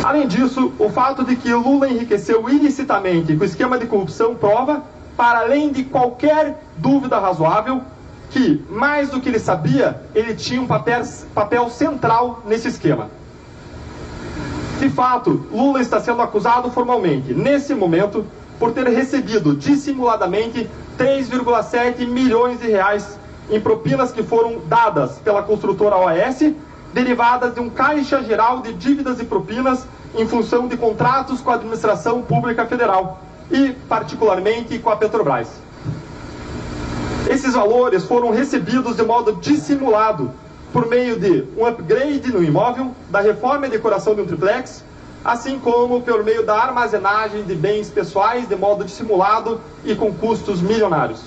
Além disso, o fato de que Lula enriqueceu ilicitamente com o esquema de corrupção prova, para além de qualquer dúvida razoável, que, mais do que ele sabia, ele tinha um papel central nesse esquema. De fato, Lula está sendo acusado formalmente, nesse momento, por ter recebido dissimuladamente 3,7 milhões de reais em propinas que foram dadas pela construtora OAS, derivadas de um caixa geral de dívidas e propinas em função de contratos com a administração pública federal e, particularmente, com a Petrobras. Esses valores foram recebidos de modo dissimulado por meio de um upgrade no imóvel, da reforma e decoração de um triplex, assim como por meio da armazenagem de bens pessoais de modo dissimulado e com custos milionários.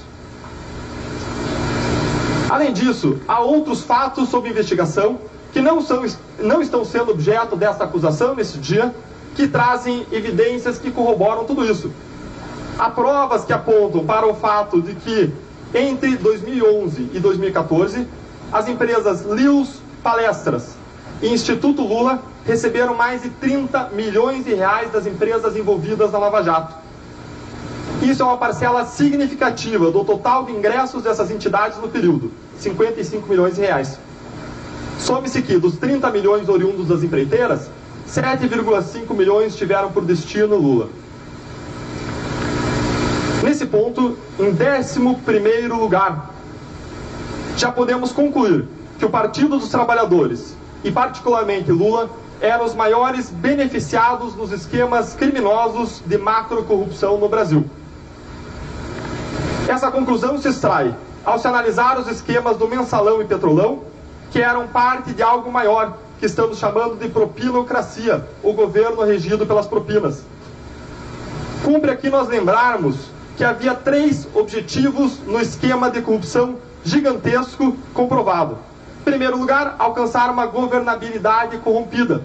Além disso, há outros fatos sob investigação que não estão sendo objeto dessa acusação nesse dia, que trazem evidências que corroboram tudo isso. Há provas que apontam para o fato de que, entre 2011 e 2014, as empresas Lius Palestras e Instituto Lula receberam mais de 30 milhões de reais das empresas envolvidas na Lava Jato. Isso é uma parcela significativa do total de ingressos dessas entidades no período, 55 milhões de reais. Some-se que, dos 30 milhões oriundos das empreiteiras, 7,5 milhões tiveram por destino Lula. Nesse ponto, em 11º lugar, já podemos concluir que o Partido dos Trabalhadores, e particularmente Lula, eram os maiores beneficiados nos esquemas criminosos de macrocorrupção no Brasil. Essa conclusão se extrai ao se analisar os esquemas do Mensalão e Petrolão, que eram parte de algo maior, que estamos chamando de propinocracia, o governo regido pelas propinas. Cumpre aqui nós lembrarmos que havia 3 objetivos no esquema de corrupção gigantesco comprovado. Em primeiro lugar, alcançar uma governabilidade corrompida.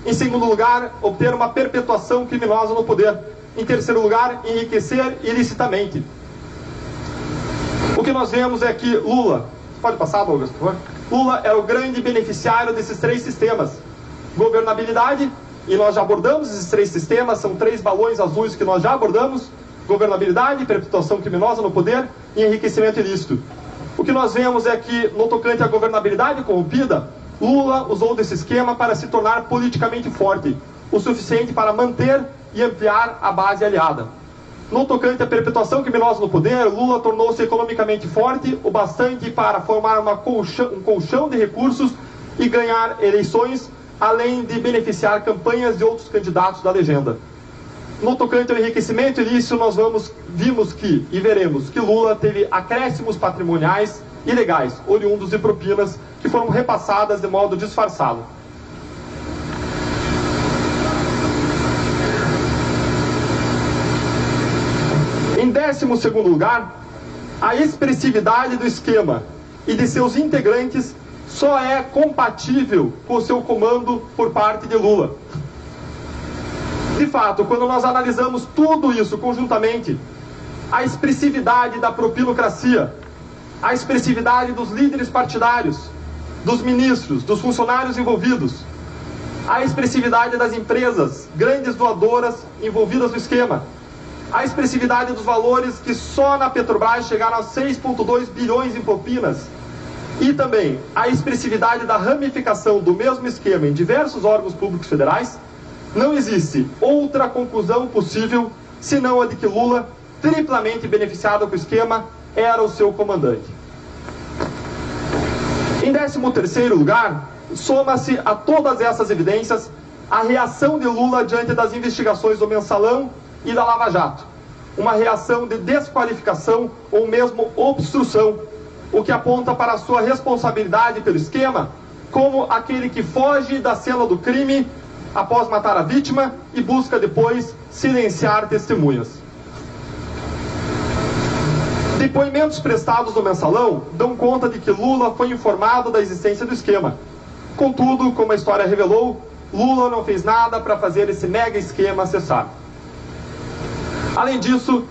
Em segundo lugar, obter uma perpetuação criminosa no poder. Em terceiro lugar, enriquecer ilicitamente. O que nós vemos é que Lula... Pode passar, Douglas, por favor? Lula é o grande beneficiário desses 3 sistemas. Governabilidade, e nós já abordamos esses 3 sistemas, são 3 balões azuis que nós já abordamos. Governabilidade, perpetuação criminosa no poder e enriquecimento ilícito. O que nós vemos é que, no tocante à governabilidade corrompida, Lula usou desse esquema para se tornar politicamente forte, o suficiente para manter e ampliar a base aliada. No tocante à perpetuação criminosa no poder, Lula tornou-se economicamente forte, o bastante para formar um colchão de recursos e ganhar eleições, além de beneficiar campanhas de outros candidatos da legenda. No tocante ao enriquecimento ilícito, nós vimos que, e veremos, que Lula teve acréscimos patrimoniais ilegais, oriundos de propinas, que foram repassadas de modo disfarçado. Em 12º lugar, a expressividade do esquema e de seus integrantes só é compatível com o seu comando por parte de Lula. De fato, quando nós analisamos tudo isso conjuntamente, a expressividade da propinocracia, a expressividade dos líderes partidários, dos ministros, dos funcionários envolvidos, a expressividade das empresas, grandes doadoras envolvidas no esquema, a expressividade dos valores que só na Petrobras chegaram a 6,2 bilhões em propinas, e também a expressividade da ramificação do mesmo esquema em diversos órgãos públicos federais, não existe outra conclusão possível senão a de que Lula, triplamente beneficiado com o esquema, era o seu comandante. Em 13º lugar, soma-se a todas essas evidências a reação de Lula diante das investigações do Mensalão e da Lava Jato. Uma reação de desqualificação ou mesmo obstrução, o que aponta para a sua responsabilidade pelo esquema como aquele que foge da cena do crime após matar a vítima e busca depois silenciar testemunhas. Depoimentos prestados no Mensalão dão conta de que Lula foi informado da existência do esquema. Contudo, como a história revelou, Lula não fez nada para fazer esse mega esquema cessar. Além disso,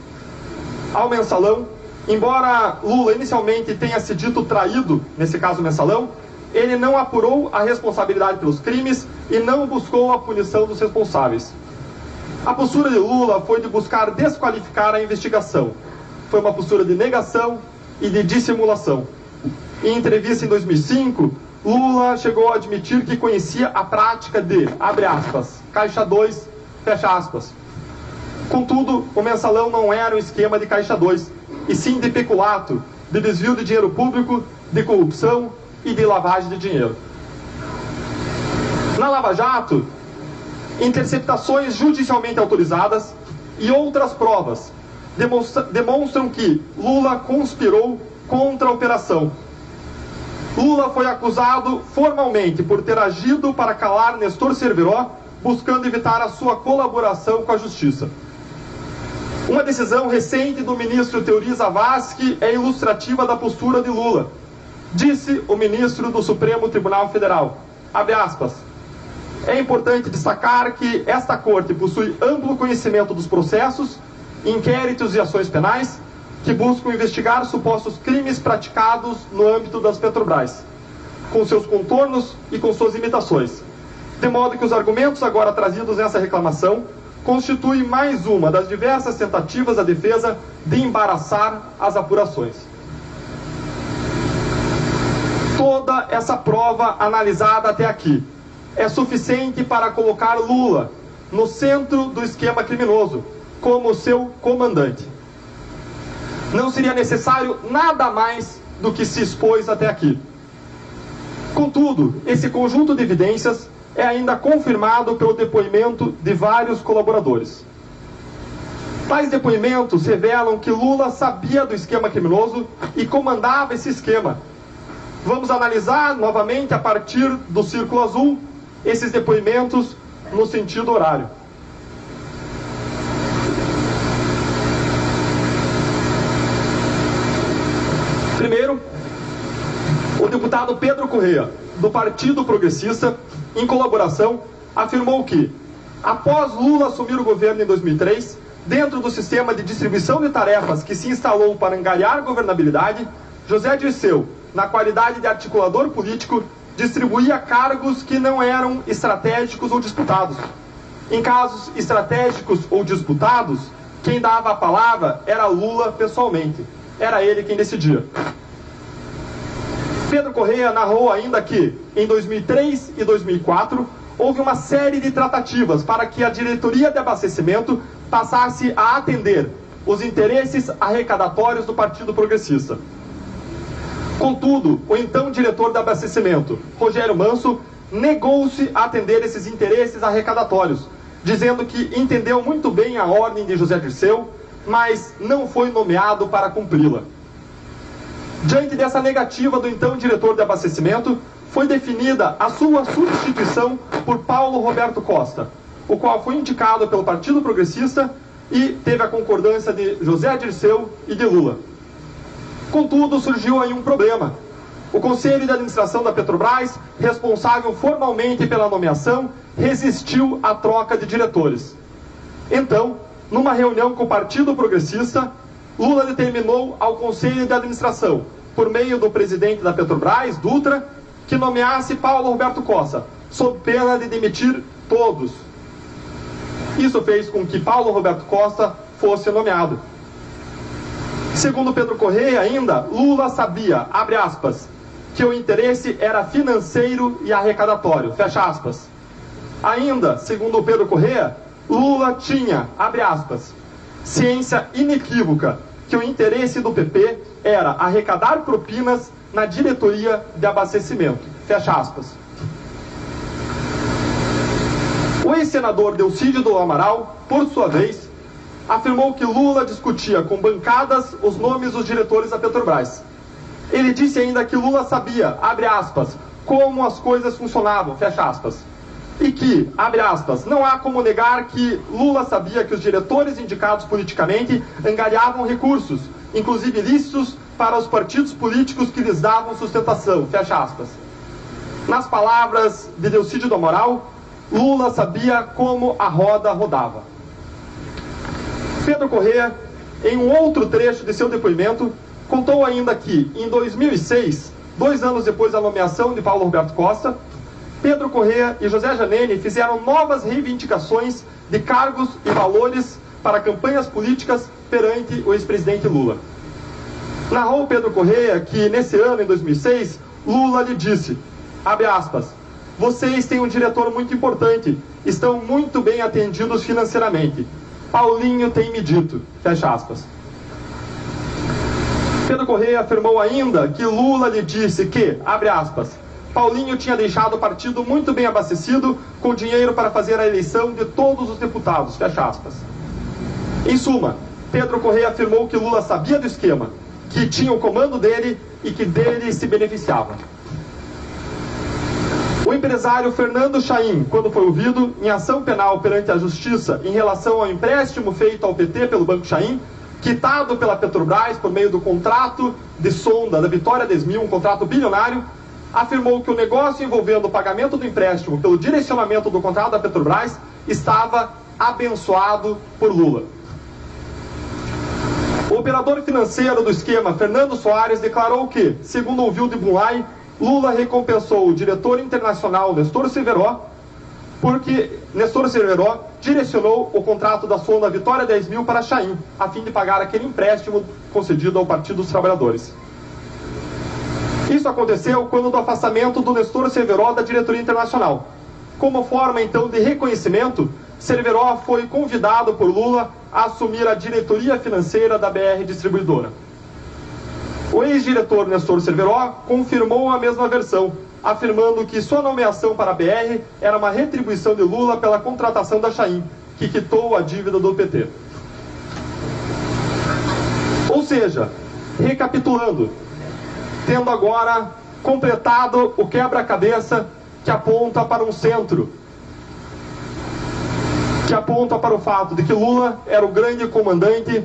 ao Mensalão, embora Lula inicialmente tenha se dito traído, nesse caso Mensalão, ele não apurou a responsabilidade pelos crimes e não buscou a punição dos responsáveis. A postura de Lula foi de buscar desqualificar a investigação. Foi uma postura de negação e de dissimulação. Em entrevista em 2005, Lula chegou a admitir que conhecia a prática de, abre aspas, Caixa 2, fecha aspas. Contudo, o mensalão não era um esquema de Caixa 2, e sim de peculato, de desvio de dinheiro público, de corrupção e de lavagem de dinheiro. Na Lava Jato, interceptações judicialmente autorizadas e outras provas demonstram que Lula conspirou contra a operação. Lula foi acusado formalmente por ter agido para calar Nestor Cerveró, buscando evitar a sua colaboração com a Justiça. Uma decisão recente do ministro Teori Zavascki é ilustrativa da postura de Lula. Disse o ministro do Supremo Tribunal Federal, abre aspas, é importante destacar que esta Corte possui amplo conhecimento dos processos, inquéritos e ações penais que buscam investigar supostos crimes praticados no âmbito das Petrobras, com seus contornos e com suas imitações. De modo que os argumentos agora trazidos nessa reclamação constituem mais uma das diversas tentativas da defesa de embaraçar as apurações. Toda essa prova analisada até aqui é suficiente para colocar Lula no centro do esquema criminoso, como seu comandante. Não seria necessário nada mais do que se expôs até aqui. Contudo, esse conjunto de evidências é ainda confirmado pelo depoimento de vários colaboradores. Tais depoimentos revelam que Lula sabia do esquema criminoso e comandava esse esquema. Vamos analisar novamente, a partir do Círculo Azul, esses depoimentos no sentido horário. Primeiro, o deputado Pedro Correa, do Partido Progressista, em colaboração, afirmou que, após Lula assumir o governo em 2003, dentro do sistema de distribuição de tarefas que se instalou para angariar governabilidade, José Dirceu, na qualidade de articulador político, distribuía cargos que não eram estratégicos ou disputados. Em casos estratégicos ou disputados, quem dava a palavra era Lula pessoalmente. Era ele quem decidia. Pedro Correa narrou ainda que, em 2003 e 2004, houve uma série de tratativas para que a diretoria de abastecimento passasse a atender os interesses arrecadatórios do Partido Progressista. Contudo, o então diretor de abastecimento, Rogério Manso, negou-se a atender esses interesses arrecadatórios, dizendo que entendeu muito bem a ordem de José Dirceu, mas não foi nomeado para cumpri-la. Diante dessa negativa do então diretor de abastecimento, foi definida a sua substituição por Paulo Roberto Costa, o qual foi indicado pelo Partido Progressista e teve a concordância de José Dirceu e de Lula. Contudo, surgiu aí um problema. O Conselho de Administração da Petrobras, responsável formalmente pela nomeação, resistiu à troca de diretores. Então, numa reunião com o Partido Progressista, Lula determinou ao Conselho de Administração, por meio do presidente da Petrobras, Dutra, que nomeasse Paulo Roberto Costa, sob pena de demitir todos. Isso fez com que Paulo Roberto Costa fosse nomeado. Segundo Pedro Correa, ainda, Lula sabia, abre aspas, que o interesse era financeiro e arrecadatório, fecha aspas. Ainda, segundo Pedro Correa, Lula tinha, abre aspas, ciência inequívoca que o interesse do PP era arrecadar propinas na diretoria de abastecimento, fecha aspas. O ex-senador Delcídio do Amaral, por sua vez, afirmou que Lula discutia com bancadas os nomes dos diretores da Petrobras. Ele disse ainda que Lula sabia, abre aspas, como as coisas funcionavam, fecha aspas. E que, abre aspas, não há como negar que Lula sabia que os diretores indicados politicamente angariavam recursos, inclusive ilícitos, para os partidos políticos que lhes davam sustentação, fecha aspas. Nas palavras de Delcídio do Amaral, Lula sabia como a roda rodava. Pedro Correa, em um outro trecho de seu depoimento, contou ainda que, em 2006, 2 anos depois da nomeação de Paulo Roberto Costa, Pedro Correa e José Janene fizeram novas reivindicações de cargos e valores para campanhas políticas perante o ex-presidente Lula. Narrou Pedro Correia que, nesse ano, em 2006, Lula lhe disse, abre aspas, vocês têm um diretor muito importante, estão muito bem atendidos financeiramente. Paulinho tem me dito, fecha aspas. Pedro Correia afirmou ainda que Lula lhe disse que, abre aspas, Paulinho tinha deixado o partido muito bem abastecido com dinheiro para fazer a eleição de todos os deputados, fecha aspas. Em suma, Pedro Correia afirmou que Lula sabia do esquema, que tinha o comando dele e que dele se beneficiava. O empresário Fernando Chaim, quando foi ouvido em ação penal perante a Justiça em relação ao empréstimo feito ao PT pelo Banco Chaim, quitado pela Petrobras por meio do contrato de sonda da Vitória 10.000, um contrato bilionário, afirmou que o negócio envolvendo o pagamento do empréstimo pelo direcionamento do contrato da Petrobras estava abençoado por Lula. O operador financeiro do esquema, Fernando Soares, declarou que, segundo ouviu de Bunlai, Lula recompensou o diretor internacional Nestor Cerveró, porque Nestor Cerveró direcionou o contrato da sonda Vitória 10.000 para Chaim, a fim de pagar aquele empréstimo concedido ao Partido dos Trabalhadores. Isso aconteceu quando do afastamento do Nestor Cerveró da diretoria internacional. Como forma, então, de reconhecimento, Cerveró foi convidado por Lula a assumir a diretoria financeira da BR Distribuidora. O ex-diretor Nestor Cerveró confirmou a mesma versão, afirmando que sua nomeação para a BR era uma retribuição de Lula pela contratação da Chaim, que quitou a dívida do PT. Ou seja, recapitulando, tendo agora completado o quebra-cabeça que aponta para um centro, que aponta para o fato de que Lula era o grande comandante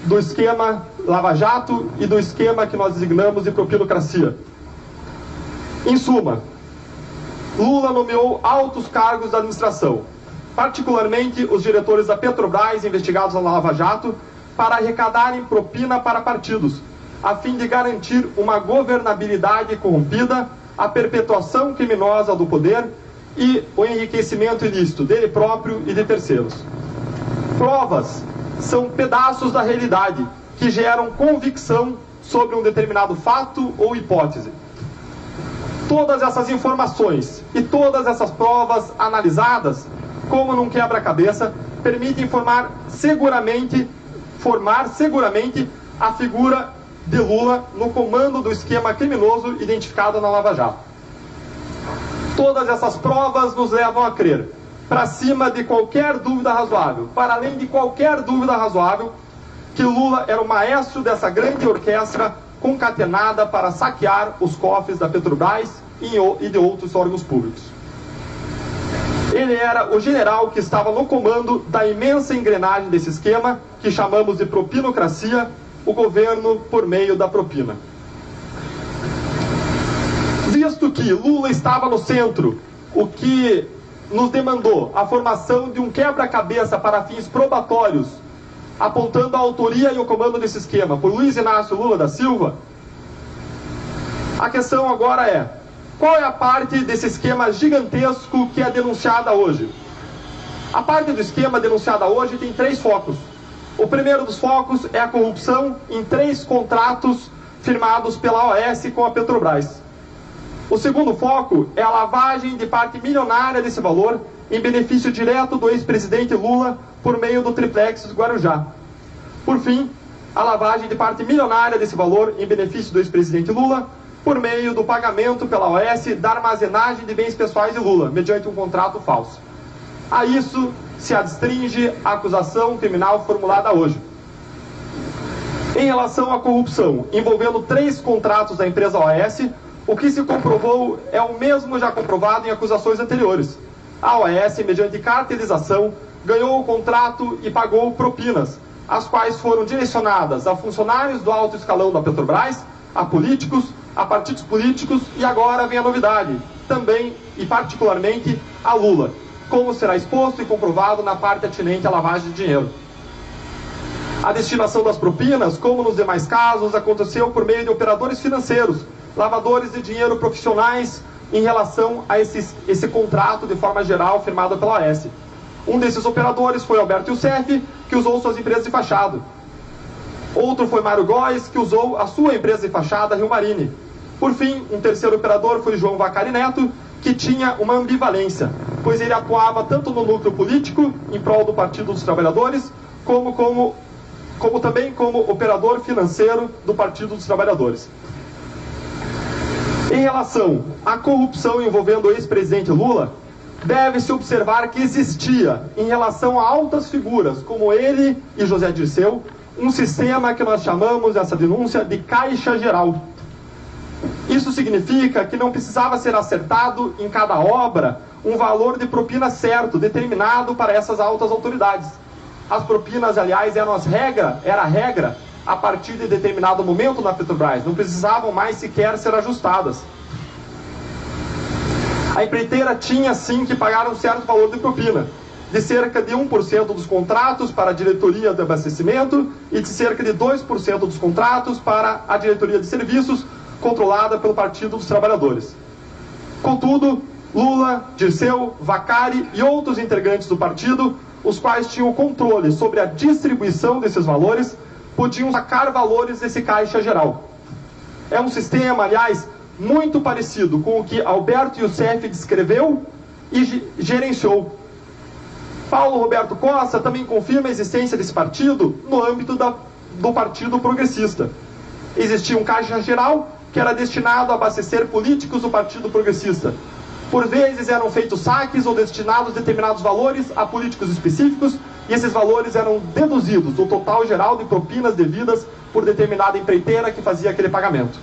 do esquema Lava Jato e do esquema que nós designamos de propinocracia. Em suma, Lula nomeou altos cargos da administração, particularmente os diretores da Petrobras investigados na Lava Jato, para arrecadarem propina para partidos, a fim de garantir uma governabilidade corrompida, a perpetuação criminosa do poder e o enriquecimento ilícito dele próprio e de terceiros. Provas são pedaços da realidade que geram convicção sobre um determinado fato ou hipótese. Todas essas informações e todas essas provas analisadas, como num quebra-cabeça, permitem formar seguramente a figura de Lula no comando do esquema criminoso identificado na Lava Jato. Todas essas provas nos levam a crer, para cima de qualquer dúvida razoável, para além de qualquer dúvida razoável, que Lula era o maestro dessa grande orquestra concatenada para saquear os cofres da Petrobras e de outros órgãos públicos. Ele era o general que estava no comando da imensa engrenagem desse esquema, que chamamos de propinocracia, o governo por meio da propina. Visto que Lula estava no centro, o que nos demandou a formação de um quebra-cabeça para fins probatórios, apontando a autoria e o comando desse esquema por Luiz Inácio Lula da Silva, a questão agora é: qual é a parte desse esquema gigantesco que é denunciada hoje? A parte do esquema denunciada hoje tem 3 focos. O primeiro dos focos é a corrupção em 3 contratos firmados pela OAS com a Petrobras. O segundo foco é a lavagem de parte milionária desse valor em benefício direto do ex-presidente Lula por meio do triplex do Guarujá. Por fim, a lavagem de parte milionária desse valor em benefício do ex-presidente Lula por meio do pagamento pela OAS da armazenagem de bens pessoais de Lula, mediante um contrato falso. A isso se adstringe a acusação criminal formulada hoje. Em relação à corrupção envolvendo 3 contratos da empresa OAS, o que se comprovou é o mesmo já comprovado em acusações anteriores. A OAS, mediante cartelização, ganhou o contrato e pagou propinas, as quais foram direcionadas a funcionários do alto escalão da Petrobras, a políticos, a partidos políticos e agora vem a novidade, também e particularmente a Lula, como será exposto e comprovado na parte atinente à lavagem de dinheiro. A destinação das propinas, como nos demais casos, aconteceu por meio de operadores financeiros, lavadores de dinheiro profissionais em relação a esse contrato de forma geral firmado pela OAS. Um desses operadores foi Alberto Youssef, que usou suas empresas de fachada. Outro foi Mário Góes, que usou a sua empresa de fachada, Rio Marine. Por fim, um terceiro operador foi João Vacari Neto, que tinha uma ambivalência, pois ele atuava tanto no núcleo político, em prol do Partido dos Trabalhadores, como também como operador financeiro do Partido dos Trabalhadores. Em relação à corrupção envolvendo o ex-presidente Lula, deve-se observar que existia, em relação a altas figuras como ele e José Dirceu, um sistema que nós chamamos, essa denúncia, de caixa geral. Isso significa que não precisava ser acertado em cada obra um valor de propina certo, determinado para essas altas autoridades. As propinas, aliás, era a regra a partir de determinado momento na Petrobras, não precisavam mais sequer ser ajustadas. A empreiteira tinha sim que pagar um certo valor de propina, de cerca de 1% dos contratos para a diretoria de abastecimento e de cerca de 2% dos contratos para a diretoria de serviços, controlada pelo Partido dos Trabalhadores. Contudo, Lula, Dirceu, Vacari e outros integrantes do partido, os quais tinham controle sobre a distribuição desses valores, podiam sacar valores desse caixa geral. É um sistema, aliás, muito parecido com o que Alberto Youssef descreveu e gerenciou. Paulo Roberto Costa também confirma a existência desse partido no âmbito do Partido Progressista. Existia um caixa geral que era destinado a abastecer políticos do Partido Progressista. Por vezes eram feitos saques ou destinados determinados valores a políticos específicos, e esses valores eram deduzidos do total geral de propinas devidas por determinada empreiteira que fazia aquele pagamento.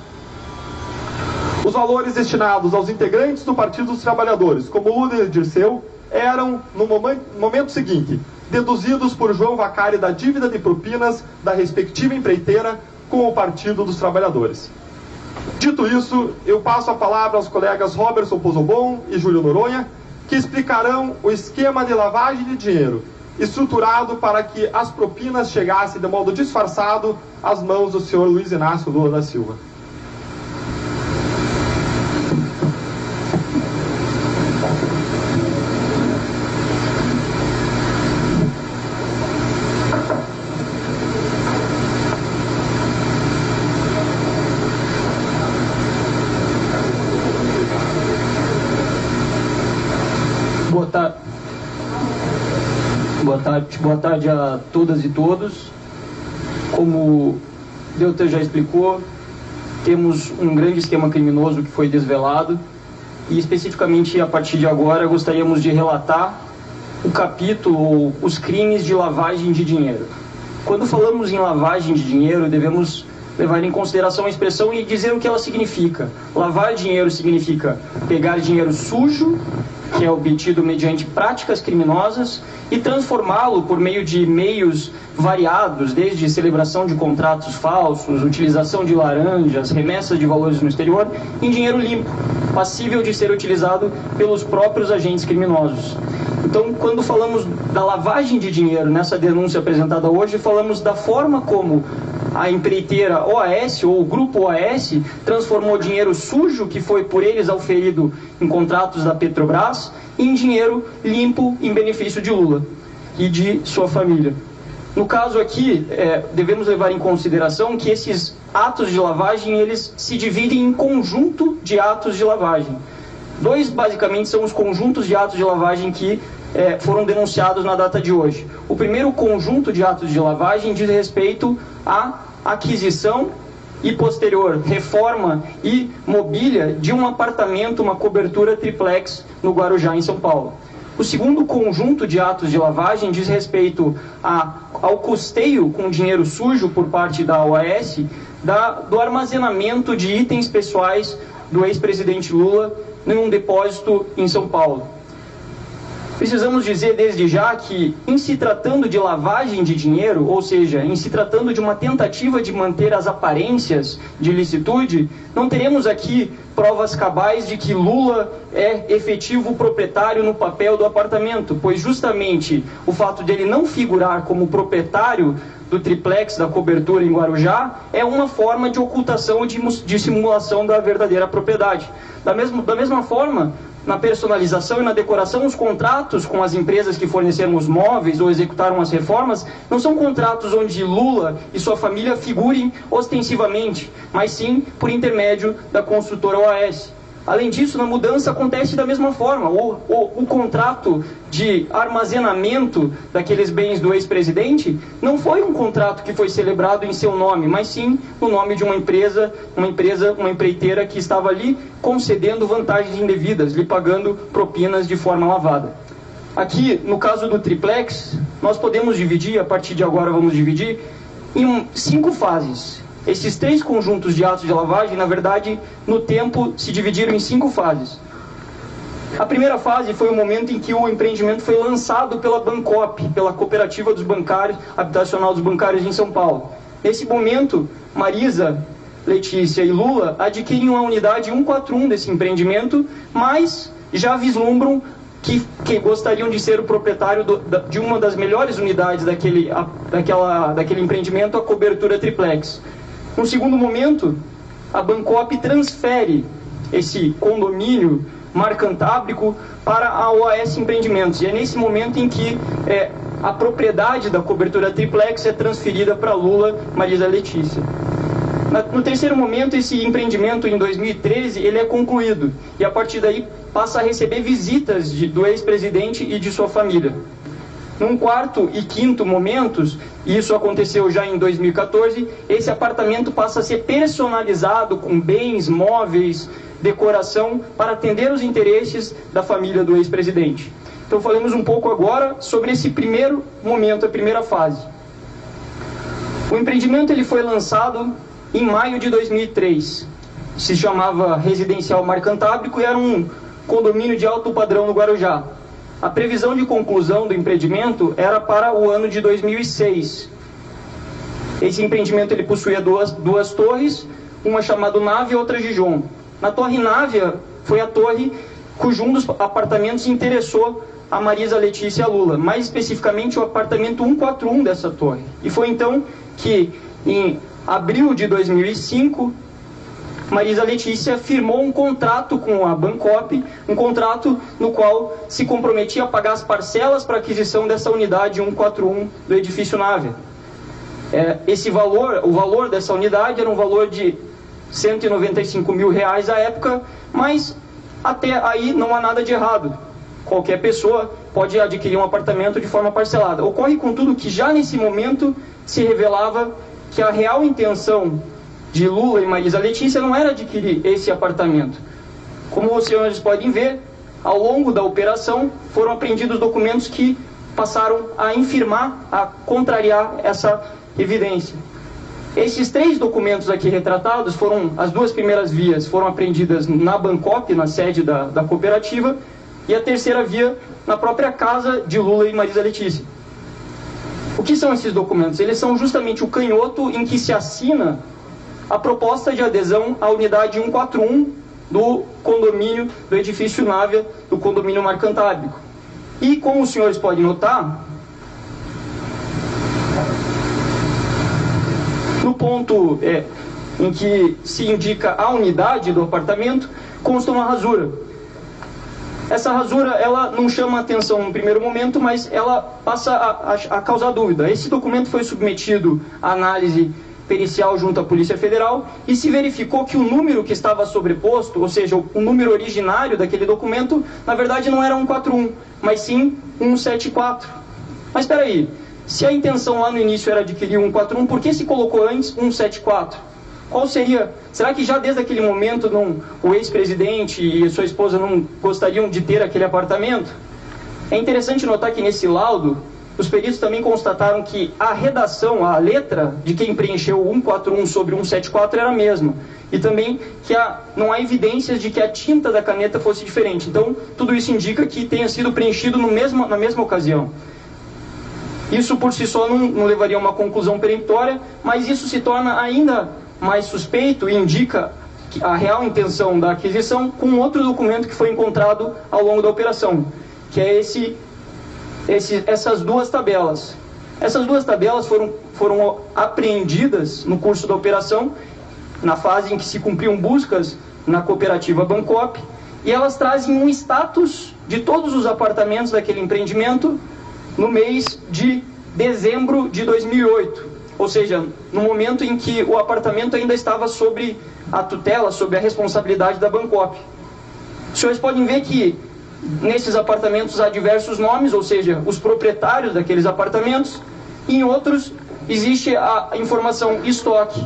Os valores destinados aos integrantes do Partido dos Trabalhadores, como Lula e Dirceu, eram, no momento seguinte, deduzidos por João Vacari da dívida de propinas da respectiva empreiteira com o Partido dos Trabalhadores. Dito isso, eu passo a palavra aos colegas Robertson Pozobon e Júlio Noronha, que explicarão o esquema de lavagem de dinheiro, estruturado para que as propinas chegassem de modo disfarçado às mãos do senhor Luiz Inácio Lula da Silva. Boa tarde a todas e todos. Como Deltan já explicou, temos um grande esquema criminoso que foi desvelado e, especificamente, a partir de agora, gostaríamos de relatar o capítulo ou os crimes de lavagem de dinheiro. Quando falamos em lavagem de dinheiro, devemos levar em consideração a expressão e dizer o que ela significa. Lavar dinheiro significa pegar dinheiro sujo, que é obtido mediante práticas criminosas, e transformá-lo por meio de meios variados, desde celebração de contratos falsos, utilização de laranjas, remessas de valores no exterior, em dinheiro limpo, passível de ser utilizado pelos próprios agentes criminosos. Então, quando falamos da lavagem de dinheiro nessa denúncia apresentada hoje, falamos da forma como a empreiteira OAS, ou o grupo OAS, transformou dinheiro sujo, que foi por eles auferido em contratos da Petrobras, em dinheiro limpo em benefício de Lula e de sua família. No caso aqui, devemos levar em consideração que esses atos de lavagem, eles se dividem em conjunto de atos de lavagem. Dois, basicamente, são os conjuntos de atos de lavagem que foram denunciados na data de hoje. O primeiro conjunto de atos de lavagem diz respeito à aquisição e posterior reforma e mobília de um apartamento, uma cobertura triplex no Guarujá, em São Paulo. O segundo conjunto de atos de lavagem diz respeito ao custeio com dinheiro sujo por parte da OAS do armazenamento de itens pessoais do ex-presidente Lula em um depósito em São Paulo. Precisamos dizer desde já que, em se tratando de lavagem de dinheiro, ou seja, em se tratando de uma tentativa de manter as aparências de ilicitude, não teremos aqui provas cabais de que Lula é efetivo proprietário no papel do apartamento, pois justamente o fato de ele não figurar como proprietário do triplex da cobertura em Guarujá é uma forma de ocultação e de simulação da verdadeira propriedade. Da mesma forma, na personalização e na decoração, os contratos com as empresas que forneceram os móveis ou executaram as reformas não são contratos onde Lula e sua família figurem ostensivamente, mas sim por intermédio da construtora OAS. Além disso, na mudança acontece da mesma forma. O contrato de armazenamento daqueles bens do ex-presidente não foi um contrato que foi celebrado em seu nome, mas sim no nome de uma empreiteira que estava ali concedendo vantagens indevidas, lhe pagando propinas de forma lavada. Aqui, no caso do triplex, nós podemos dividir, a partir de agora vamos dividir, em 5 fases. Esses 3 conjuntos de atos de lavagem, na verdade, no tempo, se dividiram em 5 fases. A primeira fase foi o momento em que o empreendimento foi lançado pela Bancop, pela Cooperativa dos Bancários, Habitacional dos Bancários em São Paulo. Nesse momento, Marisa, Letícia e Lula adquirem a unidade 141 desse empreendimento, mas já vislumbram que gostariam de ser o proprietário de uma das melhores unidades daquele empreendimento, a cobertura triplex. No segundo momento, a Bancop transfere esse condomínio Marcantábrico para a OAS Empreendimentos. E é nesse momento em que a propriedade da cobertura triplex é transferida para Lula, Marisa, Letícia. No terceiro momento, esse empreendimento, em 2013, ele é concluído. E a partir daí passa a receber visitas do ex-presidente e de sua família. Num quarto e quinto momentos, e isso aconteceu já em 2014, esse apartamento passa a ser personalizado com bens, móveis, decoração, para atender os interesses da família do ex-presidente. Então falamos um pouco agora sobre esse primeiro momento, a primeira fase. O empreendimento ele foi lançado em maio de 2003. Se chamava Residencial Marcantábrico e era um condomínio de alto padrão no Guarujá. A previsão de conclusão do empreendimento era para o ano de 2006. Esse empreendimento ele possuía duas torres, uma chamada Nave e outra Gijon. Na torre Návia foi a torre cujo um dos apartamentos interessou a Marisa, Letícia e a Lula, mais especificamente o apartamento 141 dessa torre. E foi então que, em abril de 2005, Marisa Letícia firmou um contrato com a Bancop, um contrato no qual se comprometia a pagar as parcelas para a aquisição dessa unidade 141 do edifício Návia. O valor dessa unidade era um valor de R$ 195 mil à época, mas até aí não há nada de errado. Qualquer pessoa pode adquirir um apartamento de forma parcelada. Ocorre, contudo, que já nesse momento se revelava que a real intenção de Lula e Marisa Letícia não era adquirir esse apartamento. Como os senhores podem ver, ao longo da operação foram apreendidos documentos que passaram a infirmar, a contrariar essa evidência. Esses 3 documentos aqui retratados as 2 primeiras vias foram apreendidas na Bancop, na sede da cooperativa, e a terceira via na própria casa de Lula e Marisa Letícia. O que são esses documentos? Eles são justamente o canhoto em que se assina a proposta de adesão à unidade 141 do condomínio do edifício Návia, do condomínio Marcantábrico. E como os senhores podem notar, no ponto em que se indica a unidade do apartamento, consta uma rasura. Essa rasura, ela não chama atenção no primeiro momento, mas ela passa a causar dúvida. Esse documento foi submetido à análise pericial junto à Polícia Federal e se verificou que o número que estava sobreposto, ou seja, o número originário daquele documento, na verdade não era 141, mas sim 174. Mas espera aí, se a intenção lá no início era adquirir 141, por que se colocou antes 174? Qual seria? Será que já desde aquele momento o ex-presidente e sua esposa não gostariam de ter aquele apartamento? É interessante notar que nesse laudo, os peritos também constataram que a redação, a letra de quem preencheu 141 sobre 174 era a mesma. E também que não há evidências de que a tinta da caneta fosse diferente. Então, tudo isso indica que tenha sido preenchido na mesma ocasião. Isso por si só não levaria a uma conclusão peremptória, mas isso se torna ainda mais suspeito e indica a real intenção da aquisição com outro documento que foi encontrado ao longo da operação, que é essas 2 tabelas. Essas 2 tabelas foram apreendidas no curso da operação, na fase em que se cumpriam buscas na cooperativa Bancop, e elas trazem um status de todos os apartamentos daquele empreendimento no mês de dezembro de 2008, ou seja, no momento em que o apartamento ainda estava sob a tutela, sob a responsabilidade da Bancopp. Os senhores podem ver que nesses apartamentos há diversos nomes, ou seja, os proprietários daqueles apartamentos, e em outros existe a informação estoque.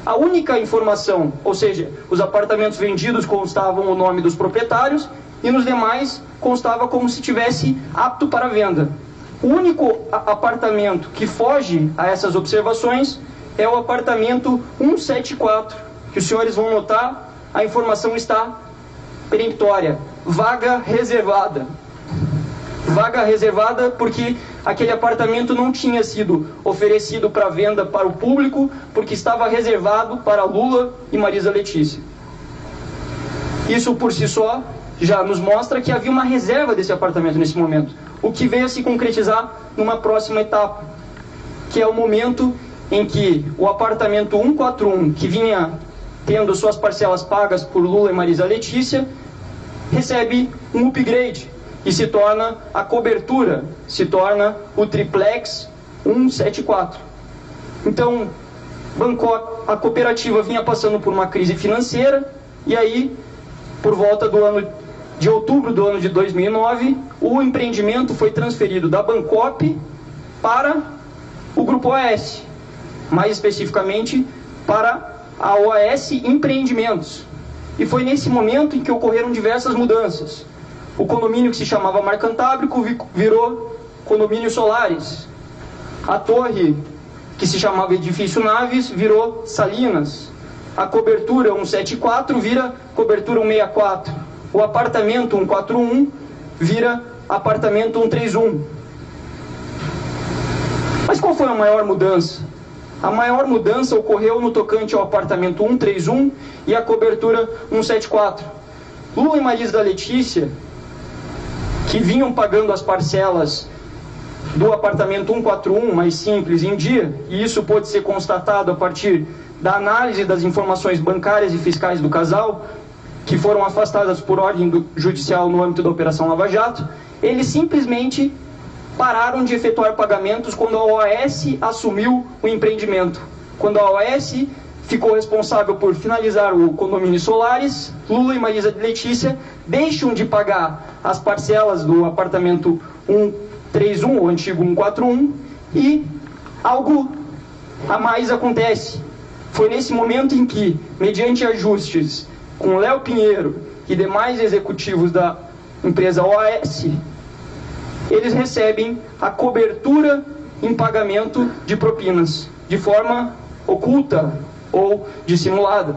A única informação, ou seja, os apartamentos vendidos constavam o nome dos proprietários e nos demais constava como se tivesse apto para venda. O único apartamento que foge a essas observações é o apartamento 174, que os senhores vão notar, a informação está peremptória, vaga reservada. Vaga reservada porque aquele apartamento não tinha sido oferecido para venda para o público, porque estava reservado para Lula e Marisa Letícia. Isso por si só já nos mostra que havia uma reserva desse apartamento nesse momento, o que veio a se concretizar numa próxima etapa, que é o momento em que o apartamento 141, que vinha tendo suas parcelas pagas por Lula e Marisa Letícia, recebe um upgrade e se torna a cobertura, se torna o triplex 174. Então, Bancopp, a cooperativa vinha passando por uma crise financeira, e aí, por volta do ano de outubro do ano de 2009, o empreendimento foi transferido da Bancopp para o Grupo OAS, mais especificamente para a OAS Empreendimentos. E foi nesse momento em que ocorreram diversas mudanças. O condomínio que se chamava Mar Cantábrico virou Condomínio Solares. A torre que se chamava Edifício Naves virou Salinas. A cobertura 174 vira cobertura 164. O apartamento 141 vira apartamento 131. Mas qual foi a maior mudança? A maior mudança ocorreu no tocante ao apartamento 131 e a cobertura 174. Lula e Marisa Letícia, que vinham pagando as parcelas do apartamento 141 mais simples em dia, e isso pode ser constatado a partir da análise das informações bancárias e fiscais do casal, que foram afastadas por ordem judicial no âmbito da Operação Lava Jato, eles simplesmente pararam de efetuar pagamentos quando a OAS assumiu o empreendimento. Quando a OAS ficou responsável por finalizar o condomínio Solares, Lula e Marisa Letícia deixam de pagar as parcelas do apartamento 131, o antigo 141, e algo a mais acontece. Foi nesse momento em que, mediante ajustes com Léo Pinheiro e demais executivos da empresa OAS, eles recebem a cobertura em pagamento de propinas, de forma oculta ou dissimulada.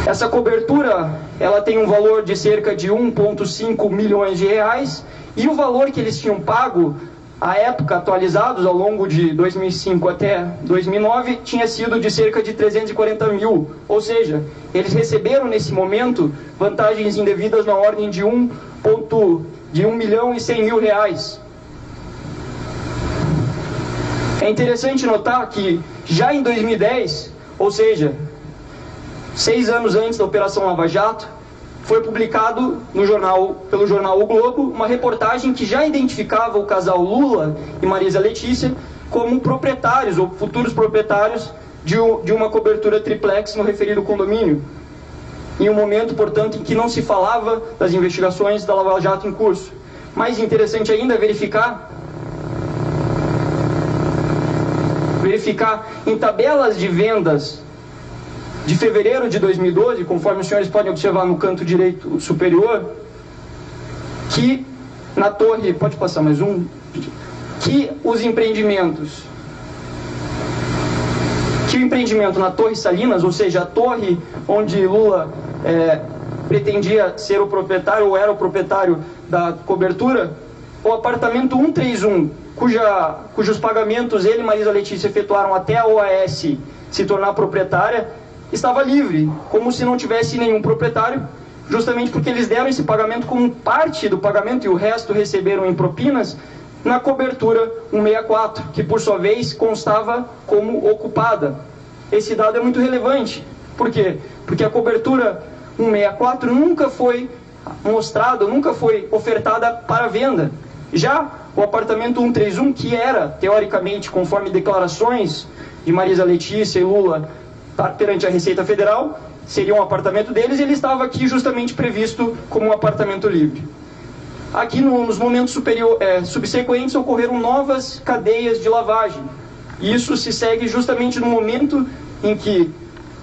Essa cobertura, ela tem um valor de cerca de 1,5 milhões de reais, e o valor que eles tinham pago, à época, atualizados ao longo de 2005 até 2009, tinha sido de cerca de 340 mil, ou seja, eles receberam nesse momento vantagens indevidas na ordem de 1 milhão e 100 mil reais. É interessante notar que já em 2010, ou seja, 6 anos antes da Operação Lava Jato, foi publicado pelo jornal O Globo uma reportagem que já identificava o casal Lula e Marisa Letícia como proprietários ou futuros proprietários de uma cobertura triplex no referido condomínio, em um momento, portanto, em que não se falava das investigações da Lava Jato em curso. Mais interessante ainda é verificar em tabelas de vendas de fevereiro de 2012, conforme os senhores podem observar no canto direito superior, que na torre, pode passar mais um, que o empreendimento na Torre Salinas, ou seja, a torre onde Lula pretendia ser o proprietário ou era o proprietário da cobertura, o apartamento 131, cujos pagamentos ele e Marisa Letícia efetuaram até a OAS se tornar proprietária, estava livre, como se não tivesse nenhum proprietário, justamente porque eles deram esse pagamento como parte do pagamento e o resto receberam em propinas na cobertura 164, que por sua vez constava como ocupada. Esse dado é muito relevante. Por quê? Porque a cobertura 164 nunca foi mostrada, nunca foi ofertada para venda. Já o apartamento 131, que era, teoricamente, conforme declarações de Marisa Letícia e Lula perante a Receita Federal, seria um apartamento deles, e ele estava aqui justamente previsto como um apartamento livre. Aqui nos momentos subsequentes ocorreram novas cadeias de lavagem. Isso se segue justamente no momento em que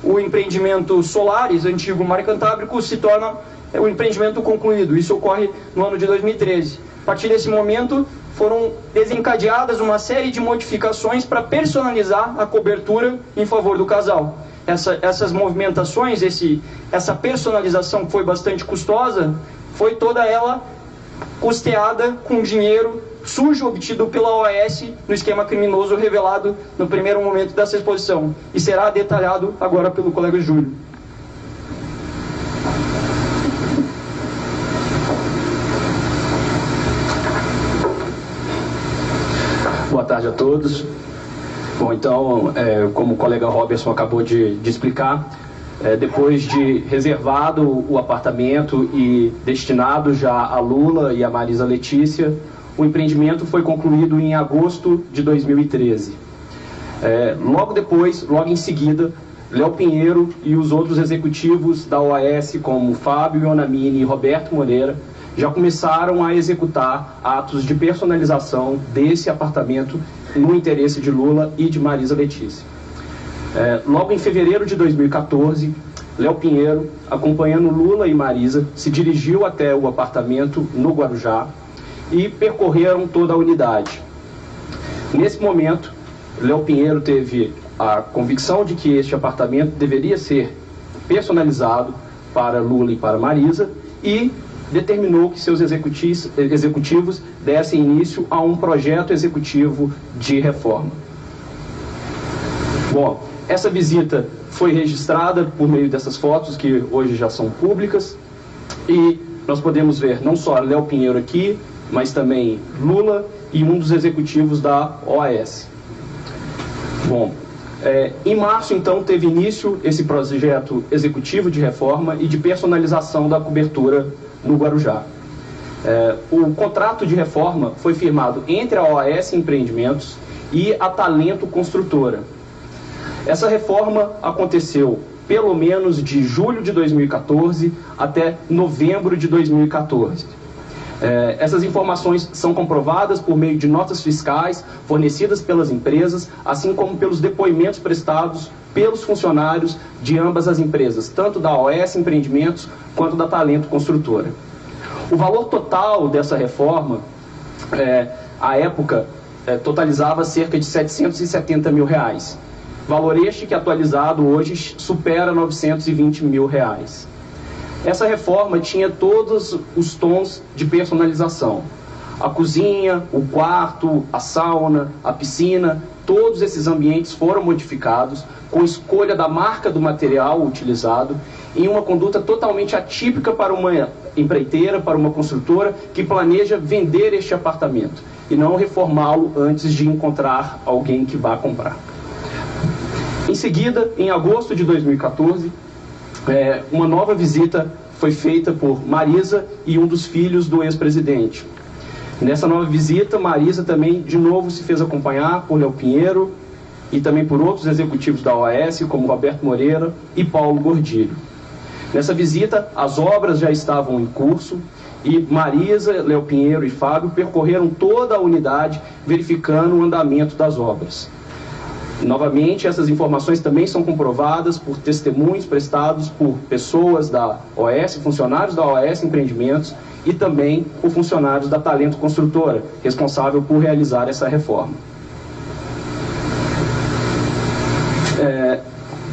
o empreendimento Solares, antigo Mar Cantábrico, se torna o empreendimento concluído. Isso ocorre no ano de 2013. A partir desse momento, foram desencadeadas uma série de modificações para personalizar a cobertura em favor do casal. Essas movimentações, essa personalização que foi bastante custosa, foi toda ela custeada com dinheiro sujo obtido pela OAS no esquema criminoso revelado no primeiro momento dessa exposição. E será detalhado agora pelo colega Júlio. Boa tarde a todos. Bom, então, como o colega Robertson acabou de explicar, depois de reservado o apartamento e destinado já a Lula e a Marisa Letícia, o empreendimento foi concluído em agosto de 2013. Logo em seguida, Léo Pinheiro e os outros executivos da OAS, como Fábio Ionamini e Roberto Moreira, já começaram a executar atos de personalização desse apartamento no interesse de Lula e de Marisa Letícia. Logo em fevereiro de 2014, Léo Pinheiro, acompanhando Lula e Marisa, se dirigiu até o apartamento no Guarujá e percorreram toda a unidade. Nesse momento, Léo Pinheiro teve a convicção de que este apartamento deveria ser personalizado para Lula e para Marisa e determinou que seus executivos dessem início a um projeto executivo de reforma. Bom, essa visita foi registrada por meio dessas fotos que hoje já são públicas e nós podemos ver não só Léo Pinheiro aqui, mas também Lula e um dos executivos da OAS. Bom, em março, então, teve início esse projeto executivo de reforma e de personalização da cobertura no Guarujá. O contrato de reforma foi firmado entre a OAS Empreendimentos e a Talento Construtora. Essa reforma aconteceu pelo menos de julho de 2014 até novembro de 2014. Essas informações são comprovadas por meio de notas fiscais fornecidas pelas empresas, assim como pelos depoimentos prestados pelos funcionários de ambas as empresas, tanto da OAS Empreendimentos quanto da Talento Construtora. O valor total dessa reforma, à época, totalizava cerca de R$770 mil. Valor este que, atualizado hoje, supera R$920 mil. Essa reforma tinha todos os tons de personalização. A cozinha, o quarto, a sauna, a piscina, todos esses ambientes foram modificados com escolha da marca do material utilizado em uma conduta totalmente atípica para uma empreiteira, para uma construtora que planeja vender este apartamento e não reformá-lo antes de encontrar alguém que vá comprar. Em seguida, em agosto de 2014, uma nova visita foi feita por Marisa e um dos filhos do ex-presidente. Nessa nova visita, Marisa também, de novo, se fez acompanhar por Léo Pinheiro e também por outros executivos da OAS, como Roberto Moreira e Paulo Gordilho. Nessa visita, as obras já estavam em curso e Marisa, Léo Pinheiro e Fábio percorreram toda a unidade, verificando o andamento das obras. Novamente, essas informações também são comprovadas por testemunhos prestados por pessoas da OAS, funcionários da OAS Empreendimentos e também por funcionários da Talento Construtora, responsável por realizar essa reforma.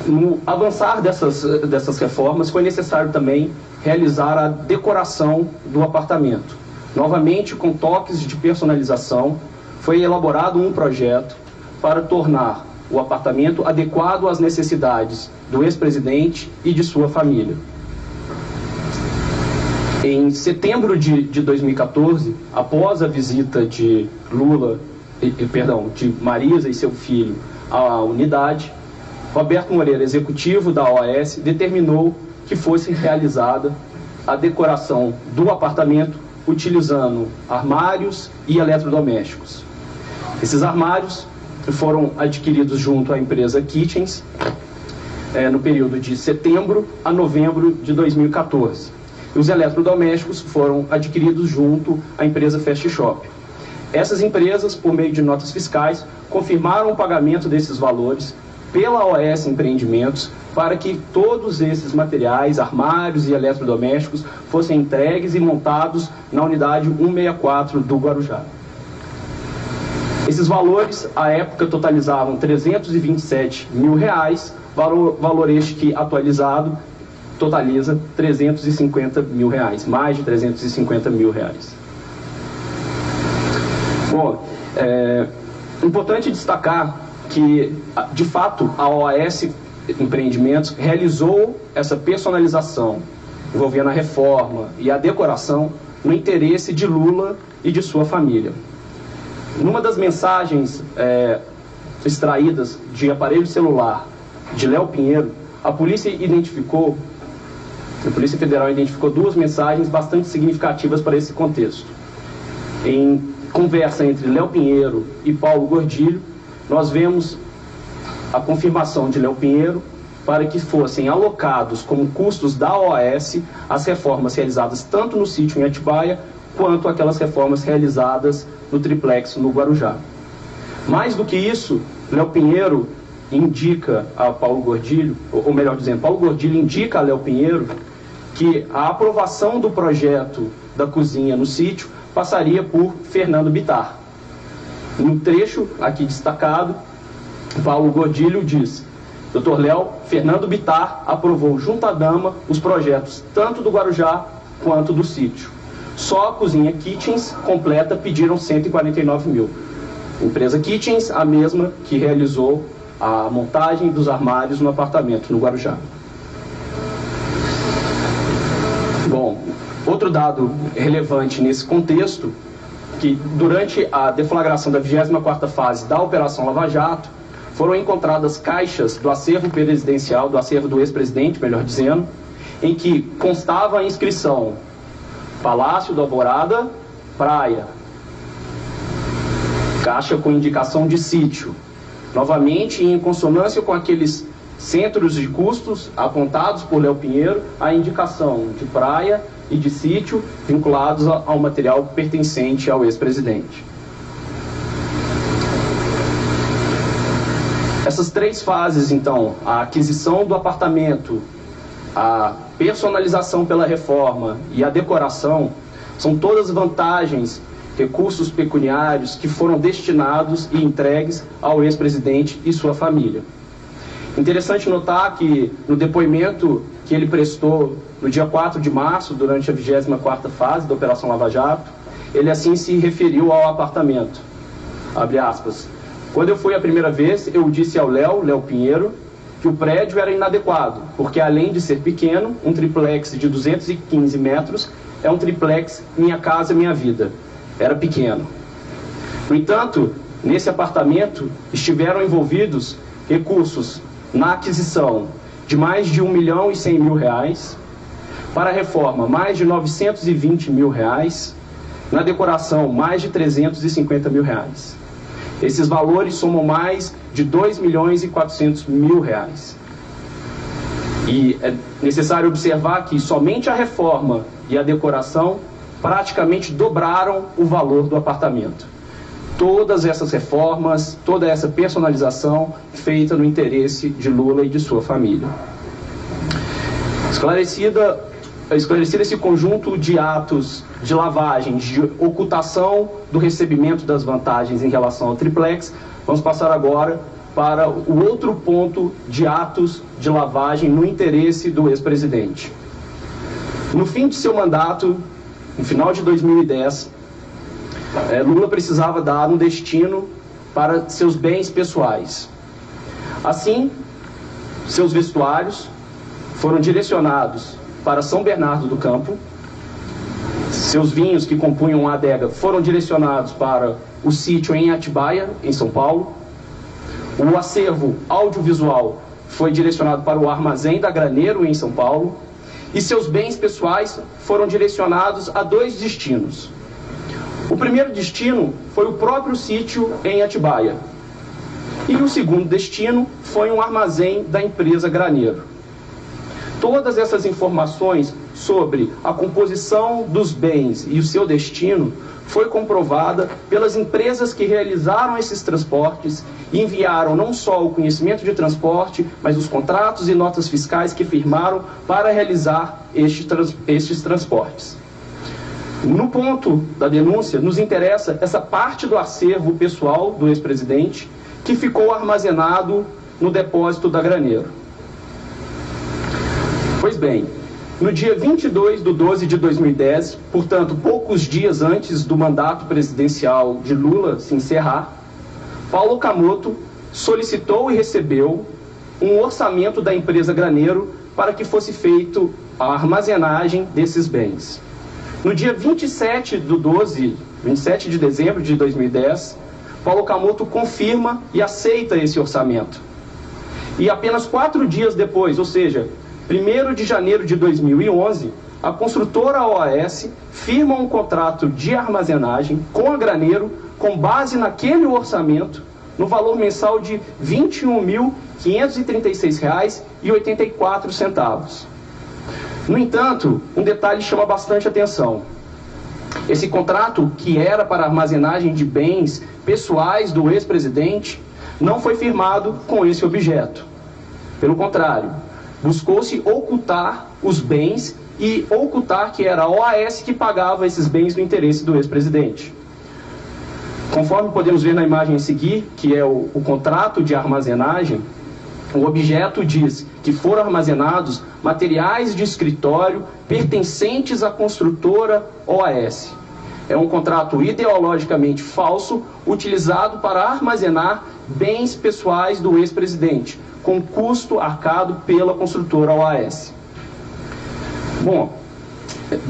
No avançar dessas reformas, foi necessário também realizar a decoração do apartamento. Novamente, com toques de personalização, foi elaborado um projeto para tornar o apartamento adequado às necessidades do ex-presidente e de sua família. Em setembro de 2014, após a visita de Marisa e seu filho à unidade, Roberto Moreira, executivo da OAS, determinou que fosse realizada a decoração do apartamento utilizando armários e eletrodomésticos. Esses armários foram adquiridos junto à empresa Kitchens no período de setembro a novembro de 2014. E os eletrodomésticos foram adquiridos junto à empresa Fast Shop. Essas empresas, por meio de notas fiscais, confirmaram o pagamento desses valores pela OAS Empreendimentos para que todos esses materiais, armários e eletrodomésticos fossem entregues e montados na unidade 164 do Guarujá. Esses valores, à época, totalizavam R$327 mil, valor este que, atualizado, totaliza R$350 mil, mais de R$350 mil. Bom, é importante destacar que, de fato, a OAS Empreendimentos realizou essa personalização envolvendo a reforma e a decoração no interesse de Lula e de sua família. Numa das mensagens extraídas de aparelho celular de Léo Pinheiro, a Polícia Federal identificou duas mensagens bastante significativas para esse contexto. Em conversa entre Léo Pinheiro e Paulo Gordilho, nós vemos a confirmação de Léo Pinheiro para que fossem alocados como custos da OAS as reformas realizadas tanto no sítio em Atibaia quanto aquelas reformas realizadas no triplex no Guarujá. Mais do que isso, Léo Pinheiro indica a Paulo Gordilho, ou melhor dizendo, Paulo Gordilho indica a Léo Pinheiro que a aprovação do projeto da cozinha no sítio passaria por Fernando Bittar. No trecho aqui destacado, Paulo Gordilho diz: Dr. Léo, Fernando Bittar aprovou junto à Dama os projetos tanto do Guarujá quanto do sítio. Só a cozinha Kitchens completa pediram 149 mil. Empresa Kitchens, a mesma que realizou a montagem dos armários no apartamento no Guarujá. Bom, outro dado relevante nesse contexto, que durante a deflagração da 24ª fase da Operação Lava Jato, foram encontradas caixas do acervo presidencial, do acervo do ex-presidente, melhor dizendo, em que constava a inscrição Palácio do Alvorada, Praia, caixa com indicação de sítio, novamente em consonância com aqueles centros de custos apontados por Léo Pinheiro, a indicação de praia e de sítio vinculados ao material pertencente ao ex-presidente. Essas três fases, então, a aquisição do apartamento, a personalização pela reforma e a decoração, são todas vantagens, recursos pecuniários que foram destinados e entregues ao ex-presidente e sua família. Interessante notar que no depoimento que ele prestou no dia 4 de março, durante a 24ª fase da Operação Lava Jato, ele assim se referiu ao apartamento. Abre aspas. Quando eu fui a primeira vez, eu disse ao Léo Pinheiro, que o prédio era inadequado, porque além de ser pequeno, um triplex de 215 metros é um triplex Minha Casa Minha Vida. Era pequeno. No entanto, nesse apartamento estiveram envolvidos recursos na aquisição de mais de R$1.100.000, para a reforma mais de R$920 mil, na decoração mais de R$350 mil. Esses valores somam mais de R$2.400.000. E é necessário observar que somente a reforma e a decoração praticamente dobraram o valor do apartamento. Todas essas reformas, toda essa personalização feita no interesse de Lula e de sua família. Esclarecido esse conjunto de atos de lavagem, de ocultação do recebimento das vantagens em relação ao triplex, vamos passar agora para o outro ponto de atos de lavagem no interesse do ex-presidente. No fim de seu mandato, no final de 2010, Lula precisava dar um destino para seus bens pessoais. Assim, seus vestuários foram direcionados para São Bernardo do Campo, seus vinhos que compunham a adega foram direcionados para o sítio em Atibaia, em São Paulo, o acervo audiovisual foi direcionado para o armazém da Graneiro, em São Paulo, e seus bens pessoais foram direcionados a 2 destinos. O primeiro destino foi o próprio sítio em Atibaia. E o segundo destino foi um armazém da empresa Graneiro. Todas essas informações sobre a composição dos bens e o seu destino foi comprovada pelas empresas que realizaram esses transportes e enviaram não só o conhecimento de transporte, mas os contratos e notas fiscais que firmaram para realizar estes transportes. No ponto da denúncia, nos interessa essa parte do acervo pessoal do ex-presidente que ficou armazenado no depósito da Graneiro. Pois bem, no dia 22/12/2010, portanto, poucos dias antes do mandato presidencial de Lula se encerrar, Paulo Okamoto solicitou e recebeu um orçamento da empresa Graneiro para que fosse feito a armazenagem desses bens. No dia 27 de dezembro de 2010, Paulo Okamoto confirma e aceita esse orçamento. E apenas 4 dias depois, ou seja, 1º de janeiro de 2011, a construtora OAS firma um contrato de armazenagem com a Graneiro, com base naquele orçamento, no valor mensal de R$ 21.536,84. No entanto, um detalhe chama bastante atenção. Esse contrato, que era para armazenagem de bens pessoais do ex-presidente, não foi firmado com esse objeto. Pelo contrário, buscou-se ocultar os bens e ocultar que era a OAS que pagava esses bens no interesse do ex-presidente. Conforme podemos ver na imagem a seguir, que é o contrato de armazenagem, o objeto diz que foram armazenados materiais de escritório pertencentes à construtora OAS. É um contrato ideologicamente falso, utilizado para armazenar bens pessoais do ex-presidente, com custo arcado pela construtora OAS. Bom,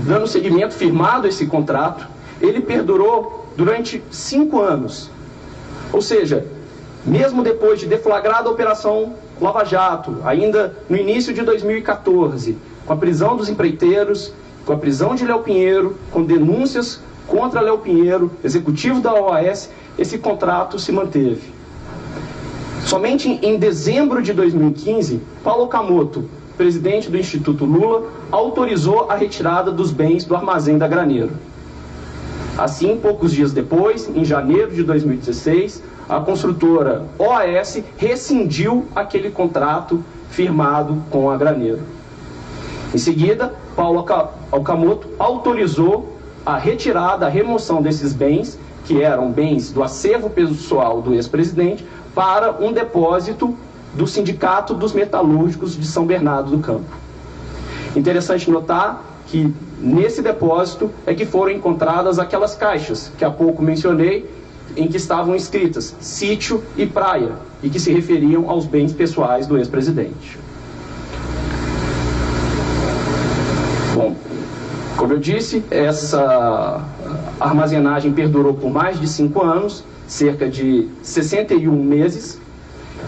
dando seguimento, firmado esse contrato, ele perdurou durante 5 anos. Ou seja, mesmo depois de deflagrada a Operação Lava Jato, ainda no início de 2014, com a prisão dos empreiteiros, com a prisão de Léo Pinheiro, com denúncias contra Léo Pinheiro, executivo da OAS, esse contrato se manteve. Somente em dezembro de 2015, Paulo Okamoto, presidente do Instituto Lula, autorizou a retirada dos bens do armazém da Graneiro. Assim, poucos dias depois, em janeiro de 2016, a construtora OAS rescindiu aquele contrato firmado com a Graneiro. Em seguida, Paulo Okamoto autorizou a retirada, a remoção desses bens, que eram bens do acervo pessoal do ex-presidente, para um depósito do Sindicato dos Metalúrgicos de São Bernardo do Campo. Interessante notar que nesse depósito é que foram encontradas aquelas caixas que há pouco mencionei, em que estavam escritas sítio e praia, e que se referiam aos bens pessoais do ex-presidente. Bom, como eu disse, essa armazenagem perdurou por mais de 5 anos, cerca de 61 meses,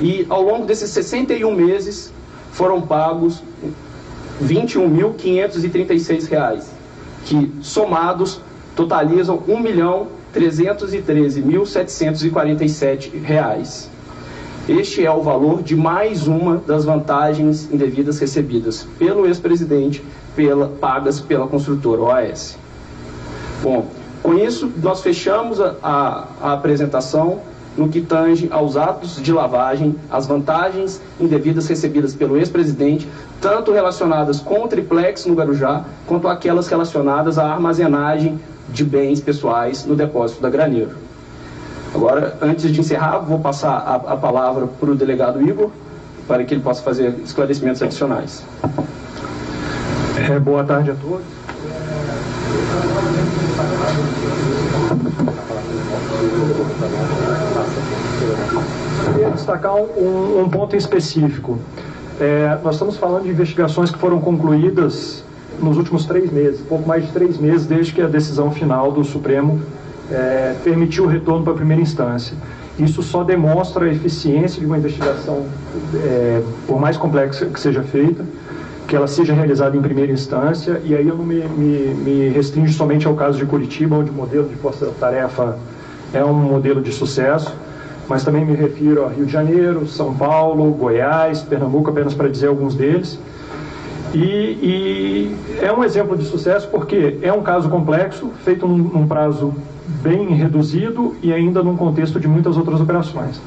e ao longo desses 61 meses foram pagos R$ 21.536, que somados totalizam R$ 1.313.747. Este é o valor de mais uma das vantagens indevidas recebidas pelo ex-presidente, pagas pela construtora OAS. Bom, com isso nós fechamos a apresentação no que tange aos atos de lavagem, as vantagens indevidas recebidas pelo ex-presidente, tanto relacionadas com o triplex no Guarujá, quanto aquelas relacionadas à armazenagem de bens pessoais no depósito da Graneiro. Agora, antes de encerrar, vou passar a palavra para o delegado Igor, para que ele possa fazer esclarecimentos adicionais. Boa tarde a todos. Eu queria destacar um ponto em específico. Nós estamos falando de investigações que foram concluídas nos últimos 3 meses, pouco mais de 3 meses, desde que a decisão final do Supremo permitiu o retorno para a primeira instância. Isso só demonstra a eficiência de uma investigação, por mais complexa que seja feita, que ela seja realizada em primeira instância, e aí eu não me restringo somente ao caso de Curitiba, onde o modelo de força-tarefa é um modelo de sucesso, mas também me refiro a Rio de Janeiro, São Paulo, Goiás, Pernambuco, apenas para dizer alguns deles. E é um exemplo de sucesso porque é um caso complexo, feito num prazo bem reduzido e ainda num contexto de muitas outras operações.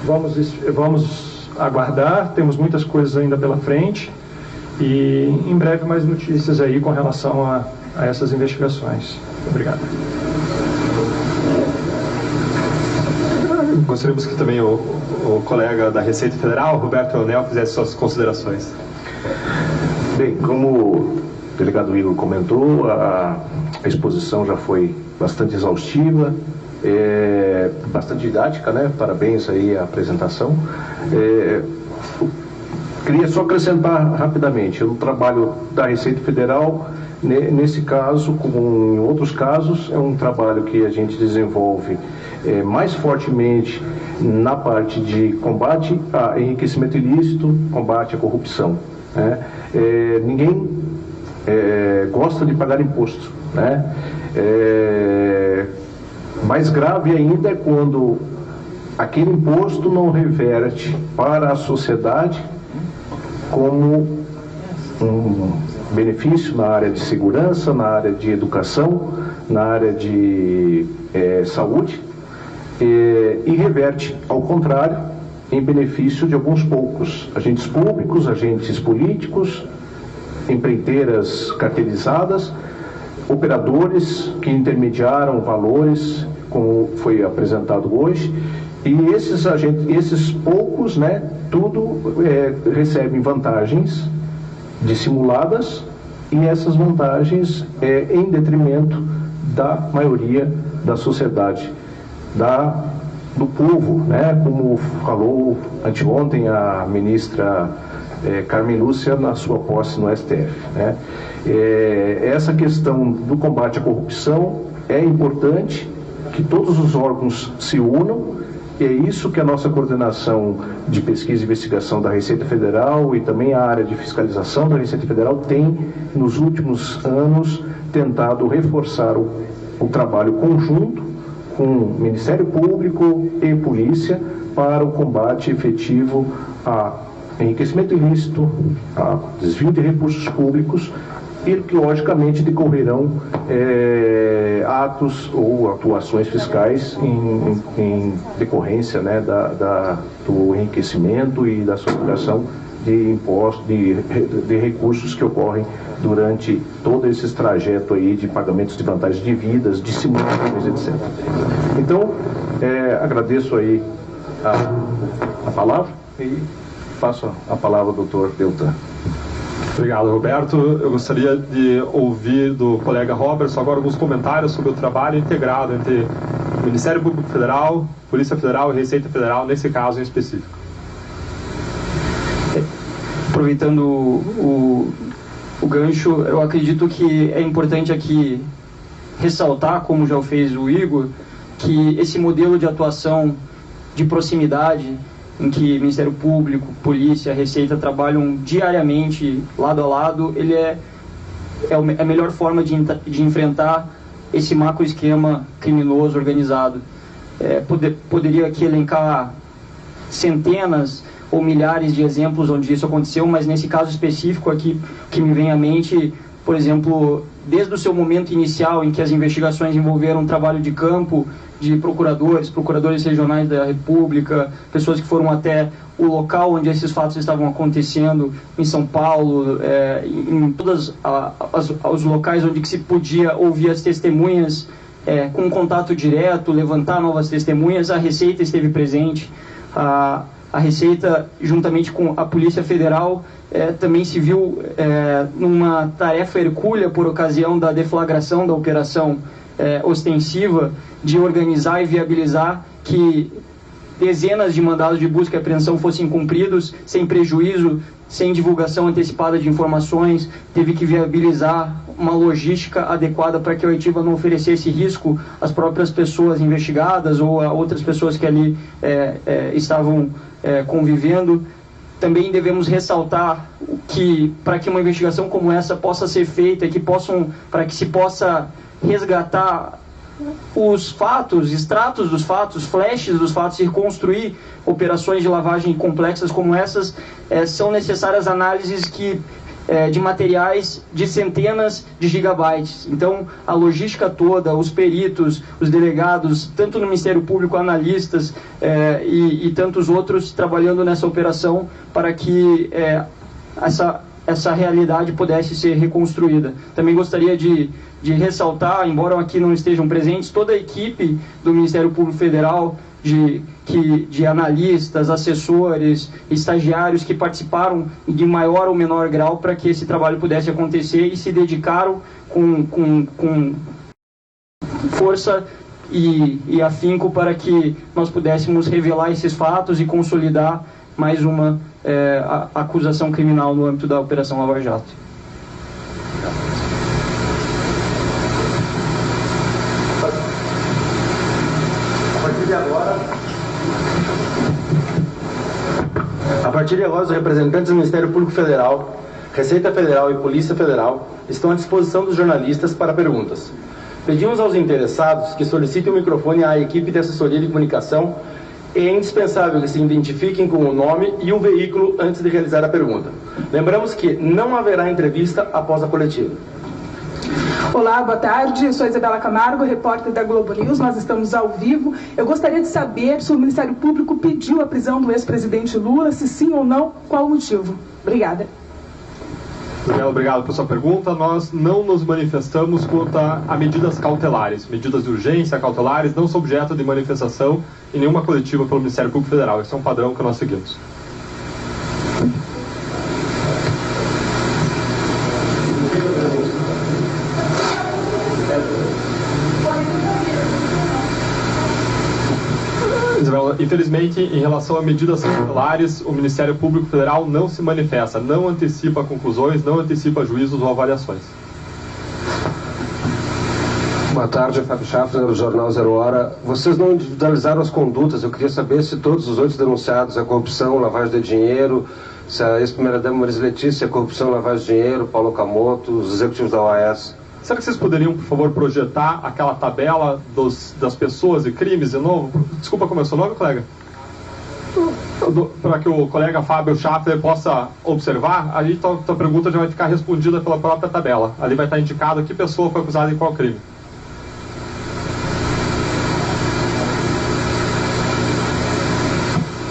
Vamos aguardar, temos muitas coisas ainda pela frente, e em breve mais notícias aí com relação a essas investigações. Obrigado. Gostaríamos que também o colega da Receita Federal, Roberto Leonel, fizesse suas considerações. Bem, como o delegado Igor comentou, a exposição já foi bastante exaustiva, bastante didática, né? Parabéns aí à apresentação. Queria só acrescentar rapidamente, o trabalho da Receita Federal, nesse caso, como em outros casos, é um trabalho que a gente desenvolve mais fortemente na parte de combate a enriquecimento ilícito, combate à corrupção. Né? Ninguém gosta de pagar imposto, né? Mais grave ainda é quando aquele imposto não reverte para a sociedade como um benefício na área de segurança, na área de educação, na área de saúde, e reverte, ao contrário, em benefício de alguns poucos agentes públicos, agentes políticos, empreiteiras cartelizadas, operadores que intermediaram valores, como foi apresentado hoje, e esses poucos, né, tudo recebem vantagens dissimuladas, e essas vantagens em detrimento da maioria da sociedade, do povo, né, como falou anteontem a ministra Carmen Lúcia na sua posse no STF. Né? Essa questão do combate à corrupção é importante que todos os órgãos se unam. E é isso que a nossa coordenação de pesquisa e investigação da Receita Federal e também a área de fiscalização da Receita Federal tem, nos últimos anos, tentado reforçar o trabalho conjunto com o Ministério Público e Polícia para o combate efetivo a enriquecimento ilícito, a desvio de recursos públicos, e que logicamente decorrerão atos ou atuações fiscais em decorrência, né, do enriquecimento e da sonegação de impostos, de recursos que ocorrem durante todo esse trajeto aí de pagamentos de vantagens de vidas, de simulações, etc. Então, agradeço aí a palavra e passo a palavra ao doutor Deltan. Obrigado, Roberto. Eu gostaria de ouvir do colega Robertson agora alguns comentários sobre o trabalho integrado entre o Ministério Público Federal, Polícia Federal e Receita Federal, nesse caso em específico. Aproveitando o gancho, eu acredito que é importante aqui ressaltar, como já fez o Igor, que esse modelo de atuação de proximidade, em que Ministério Público, Polícia, Receita trabalham diariamente, lado a lado, ele é a melhor forma de enfrentar esse macroesquema criminoso organizado. Poderia aqui elencar centenas ou milhares de exemplos onde isso aconteceu, mas nesse caso específico aqui que me vem à mente, por exemplo, desde o seu momento inicial em que as investigações envolveram um trabalho de campo, de procuradores regionais da República, pessoas que foram até o local onde esses fatos estavam acontecendo, em São Paulo, em todos os locais onde que se podia ouvir as testemunhas com contato direto, levantar novas testemunhas. A Receita esteve presente, a Receita, juntamente com a Polícia Federal, também se viu numa tarefa hercúlea por ocasião da deflagração da operação ostensiva, de organizar e viabilizar que dezenas de mandados de busca e apreensão fossem cumpridos sem prejuízo, sem divulgação antecipada de informações. Teve que viabilizar uma logística adequada para que a oitiva não oferecesse risco às próprias pessoas investigadas ou a outras pessoas que ali estavam convivendo. também devemos ressaltar que, para que uma investigação como essa possa ser feita, para que se possa resgatar os fatos, extratos dos fatos, flashes dos fatos e reconstruir operações de lavagem complexas como essas, são necessárias análises de materiais de centenas de gigabytes. Então, a logística toda, os peritos, os delegados, tanto no Ministério Público, analistas e tantos outros trabalhando nessa operação para que essa realidade pudesse ser reconstruída. Também gostaria de ressaltar, embora aqui não estejam presentes, toda a equipe do Ministério Público Federal, de analistas, assessores, estagiários que participaram de maior ou menor grau para que esse trabalho pudesse acontecer e se dedicaram com força e afinco para que nós pudéssemos revelar esses fatos e consolidar mais uma acusação criminal no âmbito da Operação Lava Jato. A partir de agora, os representantes do Ministério Público Federal, Receita Federal e Polícia Federal estão à disposição dos jornalistas para perguntas. Pedimos aos interessados que solicitem o microfone à equipe de assessoria de comunicação e é indispensável que se identifiquem com o nome e o veículo antes de realizar a pergunta. Lembramos que não haverá entrevista após a coletiva. Olá, boa tarde. Eu sou Isabela Camargo, repórter da Globo News. Nós estamos ao vivo. Eu gostaria de saber se o Ministério Público pediu a prisão do ex-presidente Lula, se sim ou não, qual o motivo? Obrigada. Obrigado pela sua pergunta. Nós não nos manifestamos quanto a medidas cautelares. Medidas de urgência cautelares não são objeto de manifestação em nenhuma coletiva pelo Ministério Público Federal. Esse é um padrão que nós seguimos. Infelizmente, em relação a medidas cautelares, o Ministério Público Federal não se manifesta, não antecipa conclusões, não antecipa juízos ou avaliações. Boa tarde, Fábio Schaffner, do Jornal Zero Hora. Vocês não individualizaram as condutas. Eu queria saber se todos os 8 denunciados, a corrupção, lavagem de dinheiro, se a ex-primeira-dama Marisa Letícia, corrupção, lavagem de dinheiro, Paulo Okamoto, os executivos da OAS. Será que vocês poderiam, por favor, projetar aquela tabela das pessoas e crimes de novo? Desculpa, como é o seu nome, colega? Para que o colega Fábio Schaffner possa observar, ali tua pergunta já vai ficar respondida pela própria tabela. Ali vai estar indicado que pessoa foi acusada em qual crime.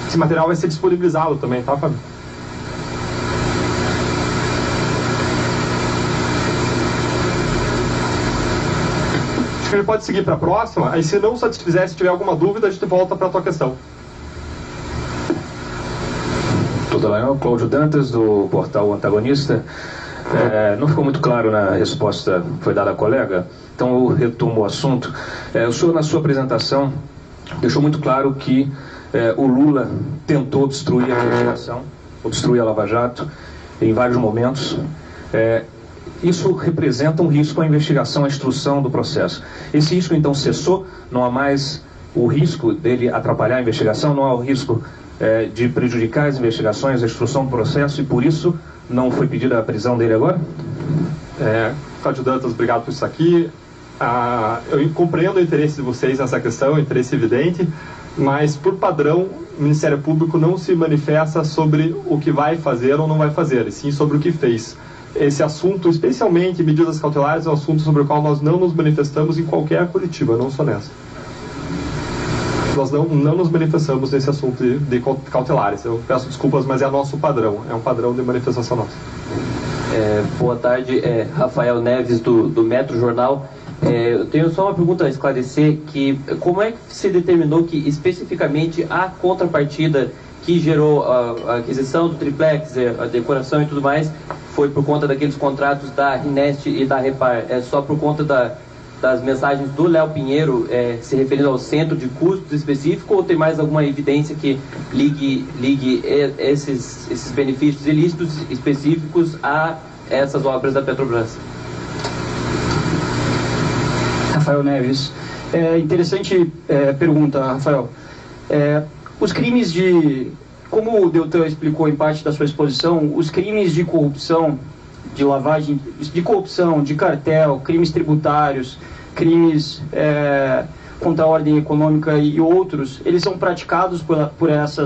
Esse material vai ser disponibilizado também, tá, Fábio? Acho que ele pode seguir para a próxima, aí se não satisfizer, se tiver alguma dúvida, a gente volta para a tua questão. Tudo bem, Cláudio Dantas, do portal Antagonista. Não ficou muito claro na resposta que foi dada à colega, então eu retomo o assunto. O senhor, na sua apresentação, deixou muito claro que o Lula tentou obstruir a investigação, obstruir a Lava Jato em vários momentos. Isso representa um risco à investigação, à instrução do processo. Esse risco, então, cessou? Não há mais o risco dele atrapalhar a investigação? Não há o risco de prejudicar as investigações, a instrução do processo, e por isso não foi pedida a prisão dele agora? Cláudio Dantas, obrigado por isso aqui. Eu compreendo o interesse de vocês nessa questão, interesse evidente, mas, por padrão, o Ministério Público não se manifesta sobre o que vai fazer ou não vai fazer, e sim sobre o que fez. Esse assunto, especialmente medidas cautelares, é um assunto sobre o qual nós não nos manifestamos em qualquer coletiva, não só nessa. Nós não nos manifestamos nesse assunto de cautelares. Eu peço desculpas, mas é nosso padrão, é um padrão de manifestação nosso. Boa tarde, Rafael Neves, do Metro Jornal. Eu tenho só uma pergunta a esclarecer, que como é que se determinou que especificamente a contrapartida que gerou a aquisição do triplex, a decoração e tudo mais, foi por conta daqueles contratos da Rinest e da Repar? É só por conta das mensagens do Léo Pinheiro se referindo ao centro de custos específico, ou tem mais alguma evidência que ligue esses benefícios ilícitos específicos a essas obras da Petrobras? Rafael Neves. Interessante pergunta, Rafael. Os crimes de como o Deltan explicou em parte da sua exposição, os crimes de corrupção, de lavagem, de corrupção, de cartel, crimes tributários, crimes contra a ordem econômica e outros, eles são praticados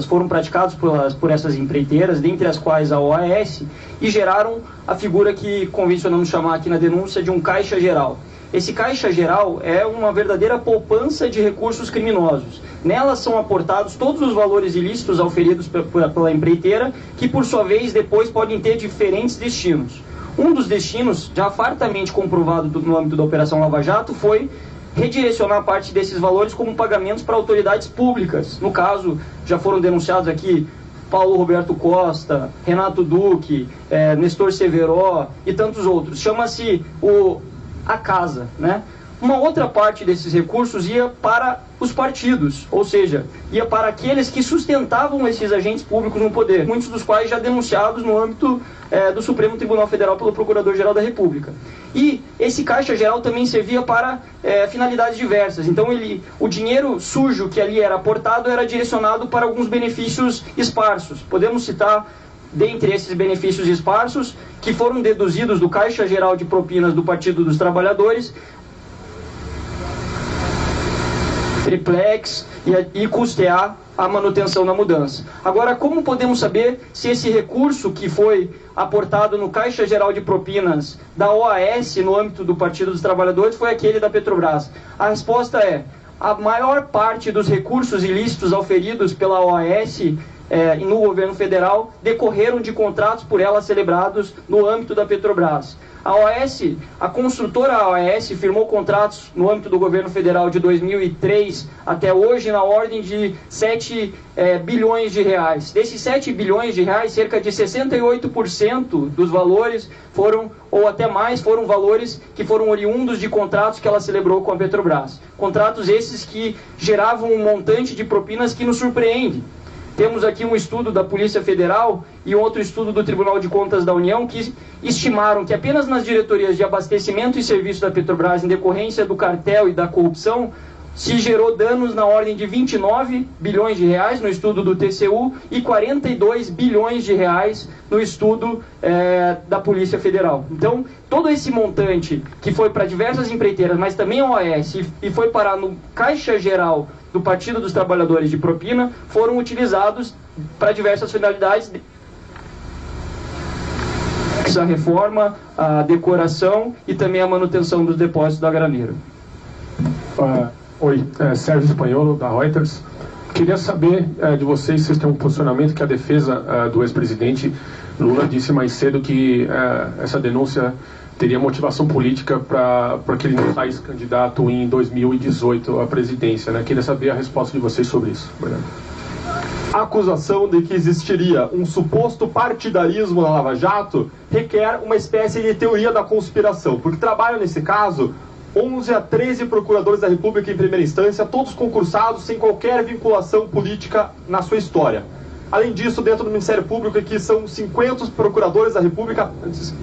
foram praticados por essas empreiteiras, dentre as quais a OAS, e geraram a figura que convencionamos chamar aqui na denúncia de um caixa geral. Esse caixa geral é uma verdadeira poupança de recursos criminosos. Nela são aportados todos os valores ilícitos auferidos pela empreiteira, que por sua vez depois podem ter diferentes destinos. Um dos destinos, já fartamente comprovado no âmbito da Operação Lava Jato, foi redirecionar parte desses valores como pagamentos para autoridades públicas. No caso, já foram denunciados aqui Paulo Roberto Costa, Renato Duque, Nestor Severo e tantos outros. Chama-se a casa, né? Uma outra parte desses recursos ia para os partidos, ou seja, ia para aqueles que sustentavam esses agentes públicos no poder, muitos dos quais já denunciados no âmbito do Supremo Tribunal Federal pelo Procurador-Geral da República. E esse caixa geral também servia para finalidades diversas. Então o dinheiro sujo que ali era aportado era direcionado para alguns benefícios esparsos. Podemos citar, dentre esses benefícios esparsos, que foram deduzidos do Caixa Geral de Propinas do Partido dos Trabalhadores, triplex e custear a manutenção da mudança. Agora, como podemos saber se esse recurso que foi aportado no Caixa Geral de Propinas da OAS no âmbito do Partido dos Trabalhadores foi aquele da Petrobras? A resposta é: a maior parte dos recursos ilícitos auferidos pela OAS no governo federal decorreram de contratos por ela celebrados no âmbito da Petrobras. A construtora OAS firmou contratos no âmbito do governo federal de 2003 até hoje na ordem de 7 bilhões de reais. Desses 7 bilhões de reais, cerca de 68% dos valores foram, ou até mais, foram valores que foram oriundos de contratos que ela celebrou com a Petrobras. Contratos esses que geravam um montante de propinas que nos surpreende. Temos aqui um estudo da Polícia Federal e outro estudo do Tribunal de Contas da União que estimaram que apenas nas diretorias de abastecimento e serviço da Petrobras, em decorrência do cartel e da corrupção, se gerou danos na ordem de 29 bilhões de reais no estudo do TCU e 42 bilhões de reais no estudo da Polícia Federal. Então, todo esse montante que foi para diversas empreiteiras, mas também a OAS, e foi parar no Caixa Geral do Partido dos Trabalhadores de Propina, foram utilizados para diversas finalidades, a reforma, a decoração e também a manutenção dos depósitos da Graneira. Oi, Sérgio Espanholo, da Reuters. Queria saber de vocês se vocês têm um posicionamento que a defesa do ex-presidente Lula disse mais cedo que essa denúncia teria motivação política para que ele não saísse candidato em 2018 à presidência, né? Queria saber a resposta de vocês sobre isso. Obrigado. A acusação de que existiria um suposto partidarismo na Lava Jato requer uma espécie de teoria da conspiração, porque trabalham nesse caso 11 a 13 procuradores da República em primeira instância, todos concursados sem qualquer vinculação política na sua história. Além disso, dentro do Ministério Público, aqui são 50 procuradores da República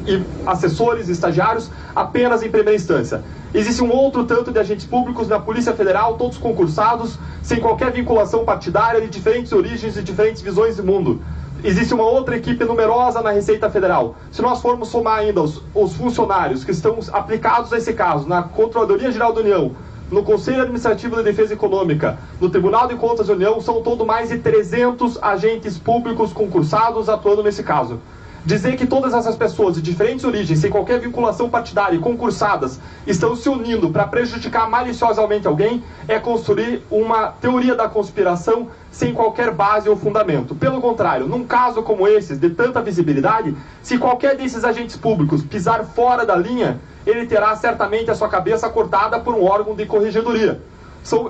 e assessores, estagiários, apenas em primeira instância. Existe um outro tanto de agentes públicos na Polícia Federal, todos concursados, sem qualquer vinculação partidária, de diferentes origens e diferentes visões de mundo. Existe uma outra equipe numerosa na Receita Federal. Se nós formos somar ainda os funcionários que estão aplicados nesse caso, na Controladoria Geral da União, no Conselho Administrativo da Defesa Econômica, no Tribunal de Contas da União, são todo mais de 300 agentes públicos concursados atuando nesse caso. Dizer que todas essas pessoas de diferentes origens, sem qualquer vinculação partidária e concursadas, estão se unindo para prejudicar maliciosamente alguém, é construir uma teoria da conspiração sem qualquer base ou fundamento. Pelo contrário, num caso como esse, de tanta visibilidade, se qualquer desses agentes públicos pisar fora da linha, ele terá certamente a sua cabeça cortada por um órgão de corregedoria.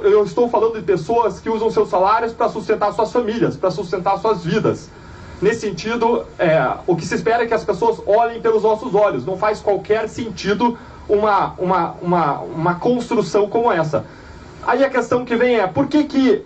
Eu estou falando de pessoas que usam seus salários para sustentar suas famílias, para sustentar suas vidas. Nesse sentido, o que se espera é que as pessoas olhem pelos nossos olhos. Não faz qualquer sentido uma construção como essa. Aí a questão que vem é, por que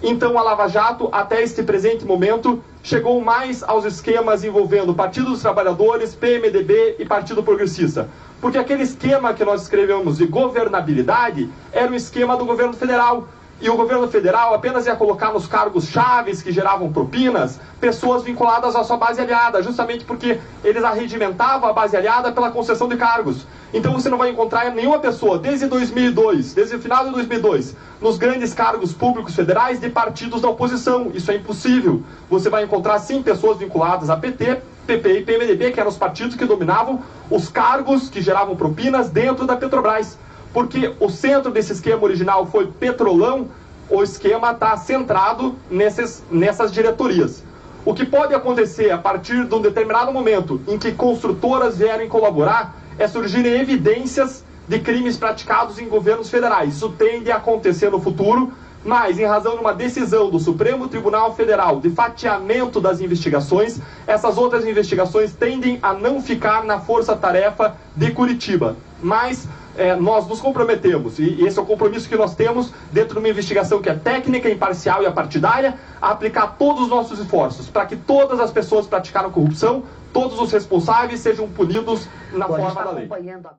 então a Lava Jato, até este presente momento, chegou mais aos esquemas envolvendo Partido dos Trabalhadores, PMDB e Partido Progressista? Porque aquele esquema que nós escrevemos de governabilidade era um esquema do governo federal, e o governo federal apenas ia colocar nos cargos chaves que geravam propinas pessoas vinculadas à sua base aliada, justamente porque eles arregimentavam a base aliada pela concessão de cargos. Então você não vai encontrar nenhuma pessoa, desde 2002, desde o final de 2002, nos grandes cargos públicos federais de partidos da oposição. Isso é impossível. Você vai encontrar, sim, pessoas vinculadas a PT, PP e PMDB, que eram os partidos que dominavam os cargos que geravam propinas dentro da Petrobras. Porque o centro desse esquema original foi Petrolão, o esquema está centrado nessas diretorias. O que pode acontecer a partir de um determinado momento em que construtoras vierem colaborar é surgirem evidências de crimes praticados em governos federais. Isso tende a acontecer no futuro, mas em razão de uma decisão do Supremo Tribunal Federal de fatiamento das investigações, essas outras investigações tendem a não ficar na força-tarefa de Curitiba. Mas nós nos comprometemos, e esse é o compromisso que nós temos dentro de uma investigação que é técnica, imparcial e apartidária, a aplicar todos os nossos esforços para que todas as pessoas que praticaram corrupção, todos os responsáveis sejam punidos na forma da lei.